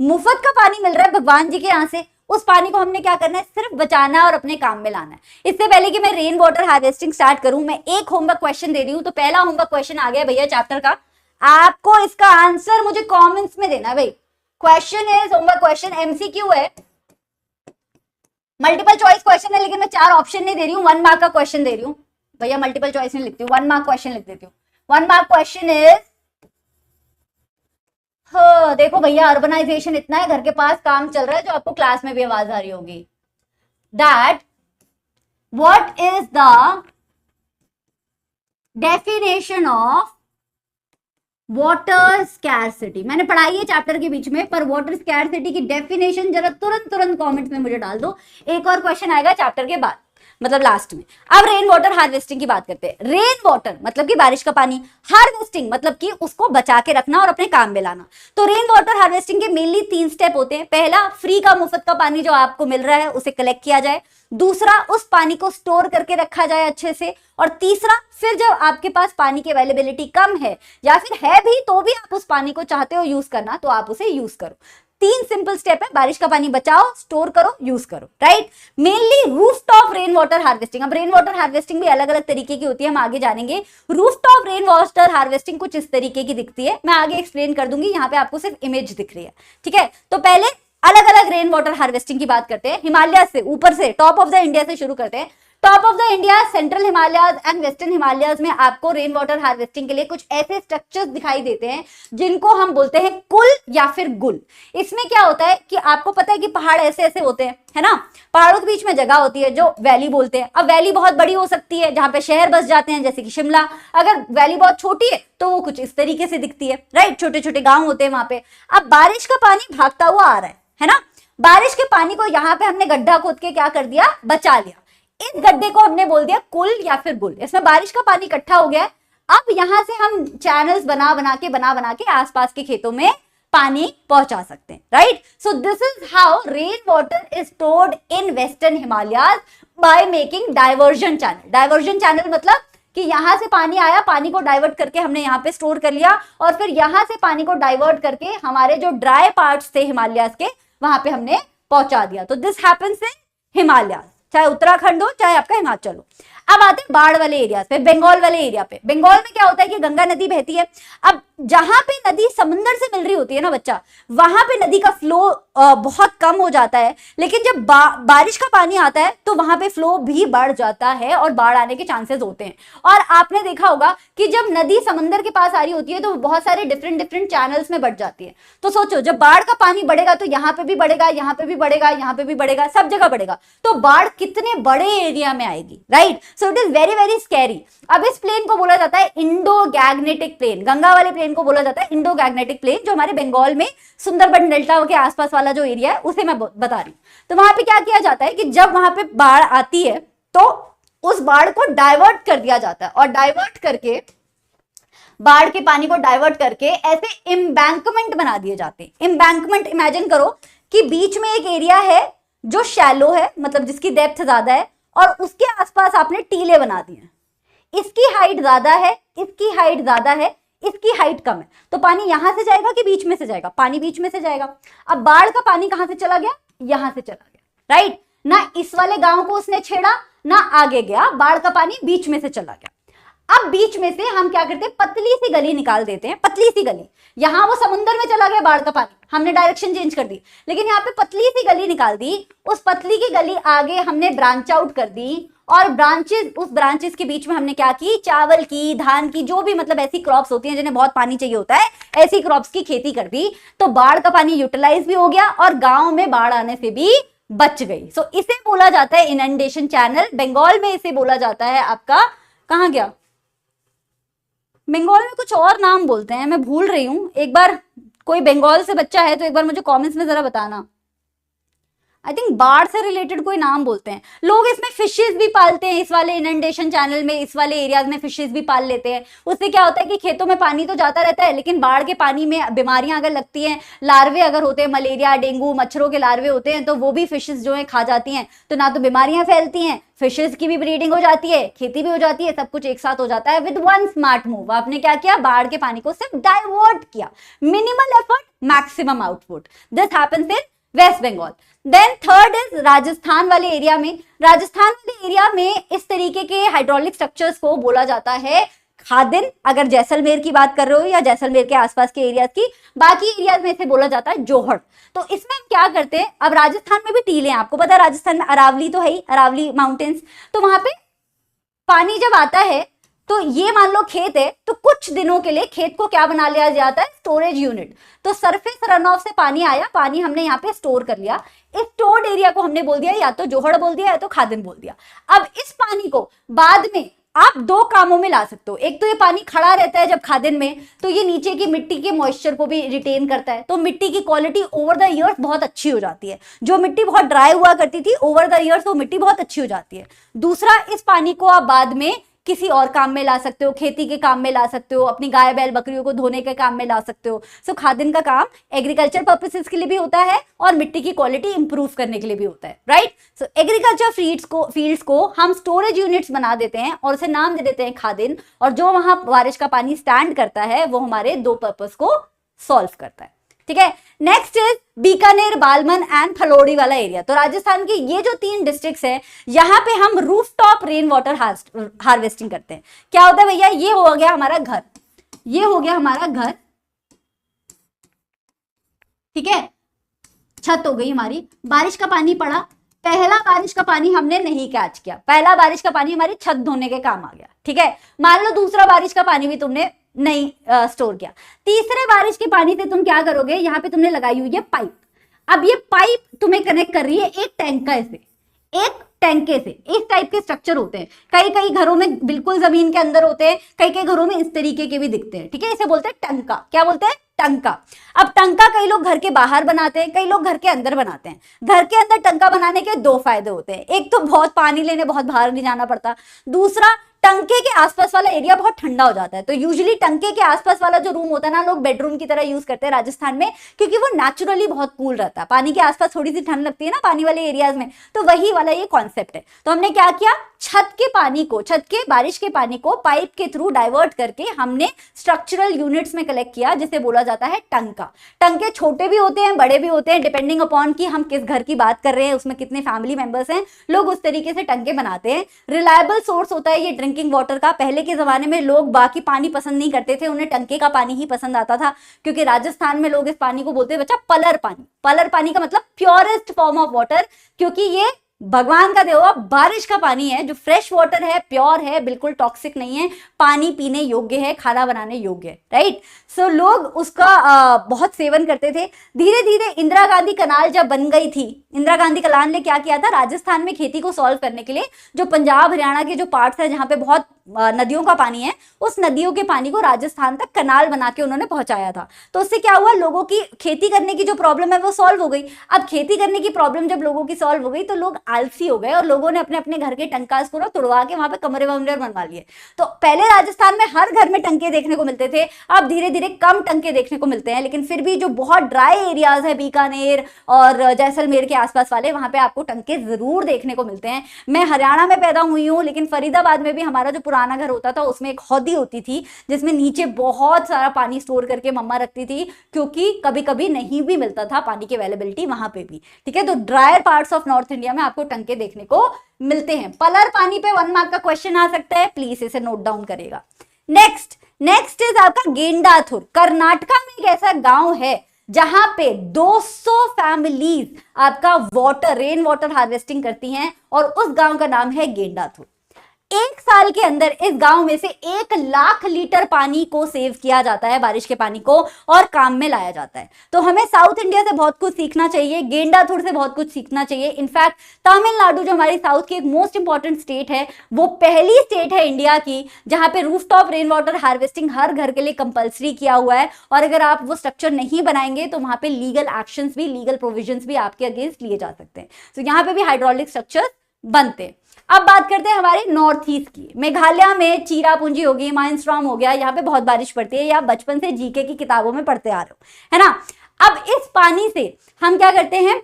मुफ्त का पानी मिल रहा है भगवान जी के यहाँ से। उस पानी को हमने क्या करना है, सिर्फ बचाना और अपने काम में लाना है। इससे पहले कि मैं रेन वाटर हार्वेस्टिंग स्टार्ट करूं, मैं एक होमवर्क क्वेश्चन दे रही हूं। तो पहला होमवर्क क्वेश्चन आ गया भैया चैप्टर का, आपको इसका आंसर मुझे कमेंट्स में देना है भाई। क्वेश्चन है, होमवर्क क्वेश्चन एमसीक्यू है, मल्टीपल चॉइस क्वेश्चन है, लेकिन मैं 4 ऑप्शन नहीं दे रही हूँ, 1 मार्क का क्वेश्चन दे रही हूँ भैया। मल्टीपल चॉइस नहीं लिखती हूँ, 1 मार्क क्वेश्चन लिख देती हूँ। 1 मार्क क्वेश्चन इज, हाँ देखो भैया, अर्बनाइजेशन इतना है, घर के पास काम चल रहा है, जो आपको क्लास में भी आवाज आ रही होगी। That what is the definition of water scarcity. मैंने पढ़ाई है चैप्टर के बीच में, पर वाटर स्कैरसिटी की डेफिनेशन जरा तुरंत कमेंट्स में मुझे डाल दो। एक और क्वेश्चन आएगा चैप्टर के बाद। मतलब लास्ट में। अब रेन वाटर हार्वेस्टिंग की बात करते हैं। रेन वाटर मतलब कि बारिश का पानी, हार्वेस्टिंग मतलब कि उसको बचा के रखना और अपने काम में लाना। तो रेन वाटर हार्वेस्टिंग के मेनली 3 स्टेप होते हैं। पहला, फ्री का मुफ्त का पानी जो आपको मिल रहा है उसे कलेक्ट किया जाए। दूसरा, उस पानी को स्टोर करके रखा जाए अच्छे से। और तीसरा, फिर जब आपके पास पानी की अवेलेबिलिटी कम है या फिर है भी तो भी आप उस पानी को चाहते हो यूज करना तो आप उसे यूज करो। 3 सिंपल स्टेप है, बारिश का पानी बचाओ, स्टोर करो, यूज करो, right. Mainly rooftop rain water harvesting. अब रेन वाटर हार्वेस्टिंग भी अलग अलग तरीके की होती है, हम आगे जानेंगे। रूफटॉप रेन वाटर हार्वेस्टिंग कुछ इस तरीके की दिखती है, मैं आगे एक्सप्लेन कर दूंगी, यहाँ पे आपको सिर्फ इमेज दिख रही है, ठीक है। तो पहले अलग अलग रेन वाटर हार्वेस्टिंग की बात करते हैं। हिमालय से, ऊपर से, टॉप ऑफ द इंडिया से शुरू करते हैं। Top of the India, central Himalayas and western Himalayas में आपको रेन वाटर हार्वेस्टिंग के लिए कुछ ऐसे स्ट्रक्चर्स दिखाई देते हैं जिनको हम बोलते हैं कुल या फिर गुल। इसमें क्या होता है कि आपको पता है कि पहाड़ ऐसे ऐसे होते हैं, है ना। पहाड़ों के बीच में जगह होती है जो वैली बोलते हैं। अब वैली बहुत बड़ी हो सकती है जहां पे शहर बस जाते हैं, जैसे कि शिमला। अगर वैली बहुत छोटी है तो वो कुछ इस तरीके से दिखती है, राइट। छोटे छोटे गांव होते हैं वहां पे। अब बारिश का पानी भागता हुआ आ रहा है ना। बारिश के पानी को यहाँ पे हमने गड्ढा खोद के क्या कर दिया, बचा लिया। इस गड्ढे को हमने बोल दिया कुल या फिर गुल। इसमें बारिश का पानी इकट्ठा हो गया है। अब यहां से हम चैनल्स बना बना के आसपास के खेतों में पानी पहुंचा सकते हैं, right. So this is how rain water is stored in western Himalayas by making diversion channel. Diversion channel मतलब कि यहां से पानी आया, पानी को डाइवर्ट करके हमने यहाँ पे स्टोर कर लिया और फिर यहां से पानी को डाइवर्ट करके हमारे जो ड्राई पार्ट्स थे हिमालयाज के वहां पे हमने पहुंचा दिया। तो दिस हैपेंस इन हिमालयाज, चाहे उत्तराखंड हो चाहे आपका हिमाचल हो। अब आते हैं बाढ़ वाले एरिया पे, बंगाल वाले एरिया पे। बंगाल में क्या होता है कि गंगा नदी बहती है। अब जहां पे नदी समुद्र से मिल रही होती है ना बच्चा, वहां पे नदी का फ्लो बहुत कम हो जाता है। लेकिन जब बारिश का पानी आता है तो वहां पे फ्लो भी बढ़ जाता है और बाढ़ आने के चांसेस होते हैं। और आपने देखा होगा कि जब नदी समुद्र के पास आ रही होती है तो बहुत सारे डिफरेंट चैनल्स में बढ़ जाती है। तो सोचो, जब बाढ़ का पानी बढ़ेगा तो यहाँ पे भी बढ़ेगा, यहाँ पे भी बढ़ेगा, यहाँ पे भी बढ़ेगा, सब जगह बढ़ेगा। तो बाढ़ कितने बड़े एरिया में आएगी, right. So it is very very scary. अब इस प्लेन को बोला जाता है इंडो गैग्नेटिक प्लेन। गंगा वाले प्लेन को बोला जाता है इंडो गैग्नेटिक प्लेन, जो हमारे बंगाल में सुंदरबन डेल्टा के आसपास वाला जो एरिया है उसे मैं बता रही हूँ। तो वहां पे क्या किया जाता है कि जब वहां पे बाढ़ आती है तो उस बाढ़ को डाइवर्ट कर दिया जाता है और डाइवर्ट करके, बाढ़ के पानी को डाइवर्ट करके ऐसे एम्बैंकमेंट बना दिए जाते हैं। एम्बैंकमेंट इमेजिन करो कि बीच में एक एरिया है जो शैलो है, मतलब जिसकी डेप्थ ज्यादा है, और उसके आसपास आपने टीले बना दिए। इसकी हाइट ज्यादा है, इसकी हाइट ज्यादा है, इसकी हाइट कम है। तो पानी यहां से जाएगा कि बीच में से जाएगा? पानी बीच में से जाएगा। अब बाढ़ का पानी कहां से चला गया? यहां से चला गया, राइट। ना इस वाले गांव को उसने छेड़ा ना आगे गया, बाढ़ का पानी बीच में से चला गया। अब बीच में से हम क्या करते हैं, पतली सी गली निकाल देते हैं, पतली सी गली। यहां वो समुद्र में चला गया बाढ़ का पानी, हमने डायरेक्शन चेंज कर दी, लेकिन यहाँ पे पतली सी गली निकाल दी। उस पतली की गली आगे हमने ब्रांच आउट कर दी और ब्रांचेस, उस ब्रांचेस के बीच में हमने क्या की, चावल की, धान की, जो भी मतलब ऐसी क्रॉप्स होती हैं जिन्हें बहुत पानी चाहिए होता है, ऐसी क्रॉप्स की खेती कर दी। तो बाढ़ का पानी यूटिलाइज भी हो गया और गांव में बाढ़ आने से भी बच गई। सो इसे बोला जाता है इनंडेशन चैनल। बंगाल में इसे बोला जाता है आपका, कहां गया, बंगाल में कुछ और नाम बोलते हैं, मैं भूल रही हूं। एक बार कोई बंगाल से बच्चा है तो एक बार मुझे कमेंट्स में जरा बताना। आई थिंक बाढ़ से रिलेटेड कोई नाम बोलते हैं। लोग इसमें फिशेस भी पालते हैं, इस वाले इनंडेशन चैनल में, इस वाले एरियाज में फिशेस भी पाल लेते हैं। उससे क्या होता है कि खेतों में पानी तो जाता रहता है, लेकिन बाढ़ के पानी में बीमारियां अगर लगती हैं, लार्वे अगर होते हैं, मलेरिया, डेंगू, मच्छरों के लार्वे होते हैं, तो वो भी फिशेस जो है खा जाती हैं। तो ना तो बीमारियां फैलती हैं, फिशेस की भी ब्रीडिंग हो जाती है, खेती भी हो जाती है, सब कुछ एक साथ हो जाता है विद वन स्मार्ट मूव। आपने क्या किया, बाढ़ के पानी को सिर्फ डाइवर्ट किया। Minimal effort, maximum output. This happens in West Bengal. Then third is Rajasthan वाले एरिया में। राजस्थान वाले एरिया में इस तरीके के हाइड्रोलिक स्ट्रक्चर्स को बोला जाता है खादिन, अगर जैसलमेर की बात कर रहे हो या जैसलमेर के आसपास के एरियाज की। बाकी एरियाज में इसे बोला जाता है जोहड़। तो इसमें हम क्या करते हैं, अब राजस्थान में भी टीले हैं, आपको पता है राजस्थान में अरावली तो है ही, अरावली माउंटेन्स। तो वहां पे पानी जब आता है तो ये मान लो खेत है, तो कुछ दिनों के लिए खेत को क्या बना लिया जाता है, स्टोरेज यूनिट। तो सरफेस रन ऑफ से पानी आया, पानी हमने यहाँ पे स्टोर कर लिया। इस स्टोर्ड एरिया को हमने बोल दिया या तो जोहड़ बोल दिया या तो खादिन बोल दिया। अब इस पानी को बाद में आप दो कामों में ला सकते हो। एक तो ये पानी खड़ा रहता है जब खादिन में, तो ये नीचे की मिट्टी के मॉइस्चर को भी रिटेन करता है, तो मिट्टी की क्वालिटी ओवर द ईयर्स बहुत अच्छी हो जाती है। जो मिट्टी बहुत ड्राई हुआ करती थी, ओवर द ईयर्स वो मिट्टी बहुत अच्छी हो जाती है। दूसरा, इस पानी को आप बाद में किसी और काम में ला सकते हो, खेती के काम में ला सकते हो, अपनी गाय बैल बकरियों को धोने के काम में ला सकते हो। सो खादिन का काम एग्रीकल्चर पर्पसेस के लिए भी होता है और मिट्टी की क्वालिटी इंप्रूव करने के लिए भी होता है, राइट। सो एग्रीकल्चर फील्ड्स को हम स्टोरेज यूनिट्स बना देते हैं और उसे नाम दे देते हैं खादिन, और जो वहां बारिश का पानी स्टैंड करता है वो हमारे दो पर्पस को सॉल्व करता है, ठीक है। नेक्स्ट इज बीकानेर, बालमन एंड फलोड़ी वाला एरिया। तो राजस्थान के ये जो 3 डिस्ट्रिक्ट्स हैं, यहां पे हम रूफटॉप रेन वाटर हार्वेस्टिंग करते हैं। क्या होता है भैया, ये हो गया हमारा घर, ये हो गया हमारा घर, ठीक है, छत हो गई हमारी, बारिश का पानी पड़ा, पहला बारिश का पानी हमने नहीं कैच किया, पहला बारिश का पानी हमारी छत धोने के काम आ गया, ठीक है। मान लो दूसरा बारिश का पानी भी तुमने नहीं स्टोर किया, तीसरे बारिश के पानी से तुम क्या करोगे, यहाँ पे तुमने लगाई हुई है पाइप। अब ये पाइप तुम्हें कनेक्ट कर रही है एक टैंकर से, एक टैंके से। इस टाइप के स्ट्रक्चर होते हैं, कई कई घरों में बिल्कुल जमीन के अंदर होते हैं, कई कई घरों में इस तरीके के भी दिखते हैं, ठीक है। इसे बोलते हैं टंका। क्या बोलते हैं, टंका। अब टंका कई लोग घर के बाहर बनाते हैं, कई लोग घर के अंदर बनाते हैं। घर के अंदर टंका बनाने के 2 फायदे होते हैं, एक तो बहुत पानी लेने बहुत बाहर नहीं जाना पड़ता, दूसरा टंके के आसपास वाला एरिया बहुत ठंडा हो जाता है। तो यूजुअली टंके के आसपास वाला जो रूम होता है ना, लोग बेडरूम की तरह यूज करते हैं राजस्थान में, क्योंकि वो नेचुरली बहुत कूल रहता है। पानी के आसपास थोड़ी सी ठंड लगती है ना पानी वाले एरियाज में, तो वही वाला ये कॉन्सेप्ट है। तो हमने क्या किया, छत के पानी को, छत के बारिश के पानी को पाइप के थ्रू डाइवर्ट करके हमने स्ट्रक्चरल यूनिट्स में कलेक्ट किया, जिसे बोला जाता है टंका। टंके छोटे भी होते हैं, बड़े भी होते हैं, डिपेंडिंग अपॉन कि हम किस घर की बात कर रहे हैं, उसमें कितने फैमिली मेंबर्स हैं, लोग उस तरीके से टंके बनाते हैं। रिलायबल सोर्स होता है ये ड्रिंकिंग वाटर का। पहले के जमाने में लोग बाकी पानी पसंद नहीं करते थे, उन्हें टंके का पानी ही पसंद आता था, क्योंकि राजस्थान में लोग इस पानी को बोलते हैं बच्चा पलर पानी। पलर पानी का मतलब प्योरेस्ट फॉर्म ऑफ वाटर, क्योंकि ये भगवान का दिया हुआ बारिश का पानी है, जो फ्रेश वाटर है, प्योर है, बिल्कुल टॉक्सिक नहीं है, पानी पीने योग्य है, खाना बनाने योग्य है, राइट। सो लोग उसका बहुत सेवन करते थे। धीरे धीरे इंदिरा गांधी कनाल जब बन गई थी, इंदिरा गांधी कनाल ने क्या किया था, राजस्थान में खेती को सॉल्व करने के लिए जो पंजाब हरियाणा के जो पार्ट्स है जहां पे बहुत नदियों का पानी है, उस नदियों के पानी को राजस्थान तक कनाल बना के उन्होंने पहुंचाया था। तो उससे क्या हुआ, लोगों की खेती करने की जो प्रॉब्लम है वो सॉल्व हो गई। अब खेती करने की प्रॉब्लम जब लोगों की सॉल्व हो गई, तो लोग आलसी हो गए और लोगों ने अपने अपने घर के टंकास को तोड़वा के वहां पे कमरे वमरे बनवा लिए। तो पहले राजस्थान में हर घर में टंके देखने को मिलते थे, अब धीरे धीरे कम टंके देखने को मिलते हैं, लेकिन फिर भी जो बहुत ड्राई एरियाज है, बीकानेर और जैसलमेर के आसपास वाले, वहां पे आपको टंके जरूर देखने को मिलते हैं। मैं हरियाणा में पैदा हुई हूँ, लेकिन फरीदाबाद में भी हमारा जो पुराना घर होता था उसमें एक हौदी होती थी, जिसमें नीचे बहुत सारा पानी स्टोर करके मम्मा रखती थी, क्योंकि कभी कभी नहीं भी मिलता था पानी की अवेलेबिलिटी वहां पे भी, ठीक है। तो dryer parts of north India में आपको टंके देखने को मिलते हैं। पलर पानी पे 1 मार्क का क्वेश्चन आ सकता है, प्लीज इसे नोट डाउन करेगा। नेक्स्ट इज आपका गेंडाथुर। कर्नाटका में एक ऐसा गांव है जहां पे 200 फैमिलीज आपका रेन वाटर हार्वेस्टिंग करती हैं, और उस गांव का नाम है गेंडाथुर। 1 साल के अंदर इस गांव में से 1 लाख लीटर पानी को सेव किया जाता है, बारिश के पानी को, और काम में लाया जाता है। तो हमें साउथ इंडिया से बहुत कुछ सीखना चाहिए, गेंडाथुर से बहुत कुछ सीखना चाहिए। इनफैक्ट तमिलनाडु, जो हमारी साउथ की एक मोस्ट इंपॉर्टेंट स्टेट है, वो पहली स्टेट है इंडिया की जहां पे रूफटॉप रेन वाटर हार्वेस्टिंग हर घर के लिए कंपलसरी किया हुआ है, और अगर आप वो स्ट्रक्चर नहीं बनाएंगे तो वहां पे लीगल एक्शंस भी, लीगल प्रोविजंस भी आपके अगेंस्ट लिए जा सकते हैं। तो यहाँ पे भी हाइड्रोलिक स्ट्रक्चर बनते हैं। अब बात करते हैं हमारे नॉर्थ ईस्ट की। मेघालय में चीरापूंजी होगी, माइंस्ट्रॉम हो गया, यहाँ पे बहुत बारिश पड़ती है, या बचपन से जीके की किताबों में पढ़ते आ रहे हो, है ना। अब इस पानी से हम क्या करते हैं,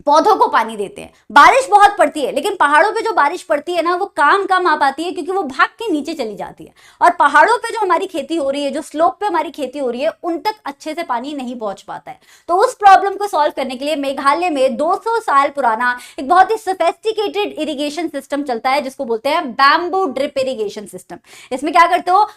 पौधों को पानी देते हैं। बारिश बहुत पड़ती है, लेकिन पहाड़ों पे जो बारिश पड़ती है ना, वो काम कम आ पाती है, क्योंकि वो भाग के नीचे चली जाती है, और पहाड़ों पे जो हमारी खेती हो रही है, जो स्लोप पे हमारी खेती हो रही है, उन तक अच्छे से पानी नहीं पहुंच पाता है। तो उस प्रॉब्लम को सॉल्व करने के लिए मेघालय में 200 साल पुराना एक बहुत ही सोफिस्टिकेटेड इरिगेशन सिस्टम चलता है, जिसको बोलते हैं बैम्बू ड्रिप इरिगेशन सिस्टम। इसमें क्या करते हो,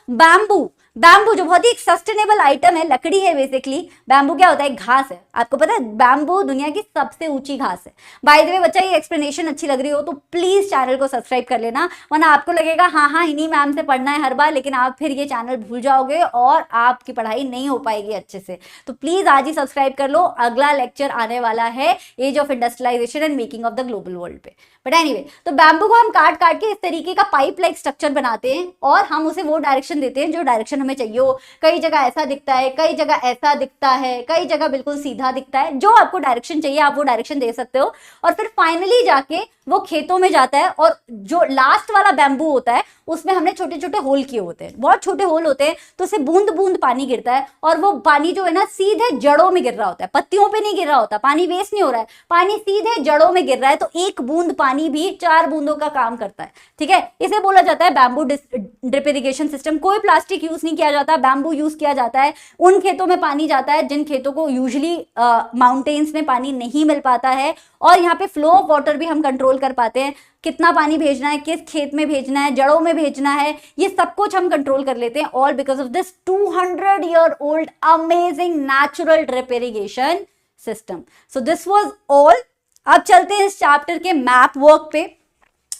बैम्बू जो बहुत ही एक सस्टेनेबल आइटम है, लकड़ी है बेसिकली। बैम्बू क्या होता है? घास है। आपको पता है बैम्बू दुनिया की सबसे ऊंची घास है। बाय द वे बच्चा, ये एक्सप्लेनेशन अच्छी लग रही हो तो प्लीज चैनल को सब्सक्राइब कर लेना, वरना आपको लगेगा हाँ इन्हीं मैम से पढ़ना है हर बार, लेकिन आप फिर ये चैनल भूल जाओगे और आपकी पढ़ाई नहीं हो पाएगी अच्छे से। तो प्लीज आज ही सब्सक्राइब कर लो, अगला लेक्चर आने वाला है age of industrialization and making of the global world पे। बट एनीवे, तो बैम्बू को हम काट काट के इस तरीके का पाइप लाइक स्ट्रक्चर बनाते हैं और हम उसे वो डायरेक्शन देते हैं जो डायरेक्शन हमें चाहिए हो। कई जगह ऐसा दिखता है, कई जगह ऐसा दिखता है, कई जगह बिल्कुल सीधा दिखता है। जो आपको डायरेक्शन चाहिए आप वो डायरेक्शन दे सकते हो और फिर फाइनली जाके वो खेतों में जाता है। और जो लास्ट वाला बैम्बू होता है उसमें हमने छोटे छोटे होल किए होते हैं, बहुत छोटे होल होते हैं, तो उससे बूंद बूंद पानी गिरता है और वो पानी जो है ना सीधे जड़ों में गिर रहा होता है, पत्तियों पे नहीं गिर रहा होता। पानी वेस्ट नहीं हो रहा है, पानी सीधे जड़ों में गिर रहा है। तो एक बूंद पानी भी 4 बूंदों का काम करता है। ठीक है, इसे बोला जाता है बैम्बू ड्रिप इरिगेशन सिस्टम। कोई प्लास्टिक यूज नहीं किया जाता, बैम्बू यूज किया जाता है। उन खेतों में पानी जाता है जिन खेतों को यूजुअली माउंटेन्स में पानी नहीं मिल पाता है, और यहाँ पे फ्लो ऑफ वाटर भी हम कंट्रोल कर पाते हैं। कितना पानी भेजना है, किस खेत में भेजना है, जड़ों में भेजना है, ये सब कुछ हम कंट्रोल कर लेते हैं, all because of this 200 year old amazing natural drip irrigation system. So this was all. अब चलते हैं इस चैप्टर के मैप वर्क पे।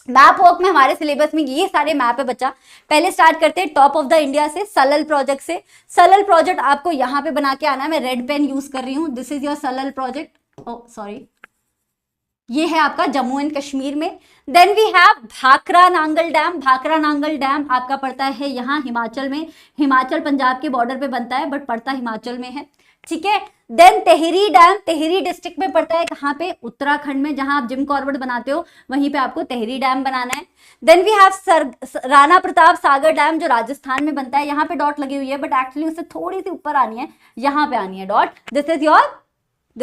मैप वर्क में हमारे सिलेबस में ये सारे मैप है बच्चा। पहले स्टार्ट करते हैं टॉप ऑफ द इंडिया से, सलल प्रोजेक्ट से। सलल प्रोजेक्ट आपको यहाँ पे बना के आना है। मैं रेड पेन यूज कर रही हूँ। This is your Salal project. Oh sorry, ये है आपका जम्मू एंड कश्मीर में। Then we have Bhakra Nangal dam. Bhakra Nangal dam आपका पड़ता है यहाँ हिमाचल में। हिमाचल पंजाब के बॉर्डर पे बनता है बट पड़ता हिमाचल में है। ठीक है, then Tehri dam, Tehri district में पड़ता है। कहाँ पे? उत्तराखंड में, जहां आप जिम कॉर्बेट बनाते हो वहीं पे आपको टेहरी डैम बनाना है। Then we have Rana Pratap Sagar dam जो राजस्थान में बनता है। यहाँ पे डॉट लगी हुई है बट एक्चुअली उससे थोड़ी सी ऊपर आनी है, यहाँ पे आनी है dot. This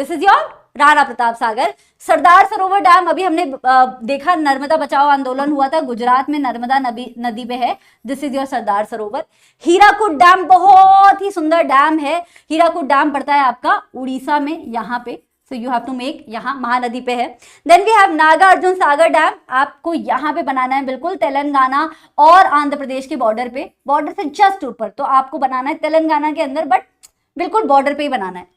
is your Rana Pratap Sagar. Sardar Sarovar dam अभी हमने देखा, नर्मदा बचाओ आंदोलन हुआ था, गुजरात में नर्मदा नदी पे है। This is your Sardar Sarovar. Hirakud dam बहुत ही सुंदर डैम है। हीराकुड डैम पड़ता है आपका उड़ीसा में, यहाँ पे। So you have to make, यहाँ महानदी पे है। Then we have Nagarjuna Sagar dam. आपको यहाँ पे बनाना है बिल्कुल तेलंगाना और आंध्र प्रदेश के बॉर्डर पे, बॉर्डर से जस्ट ऊपर। तो आपको बनाना है तेलंगाना के अंदर बट बिल्कुल बॉर्डर पे ही बनाना है।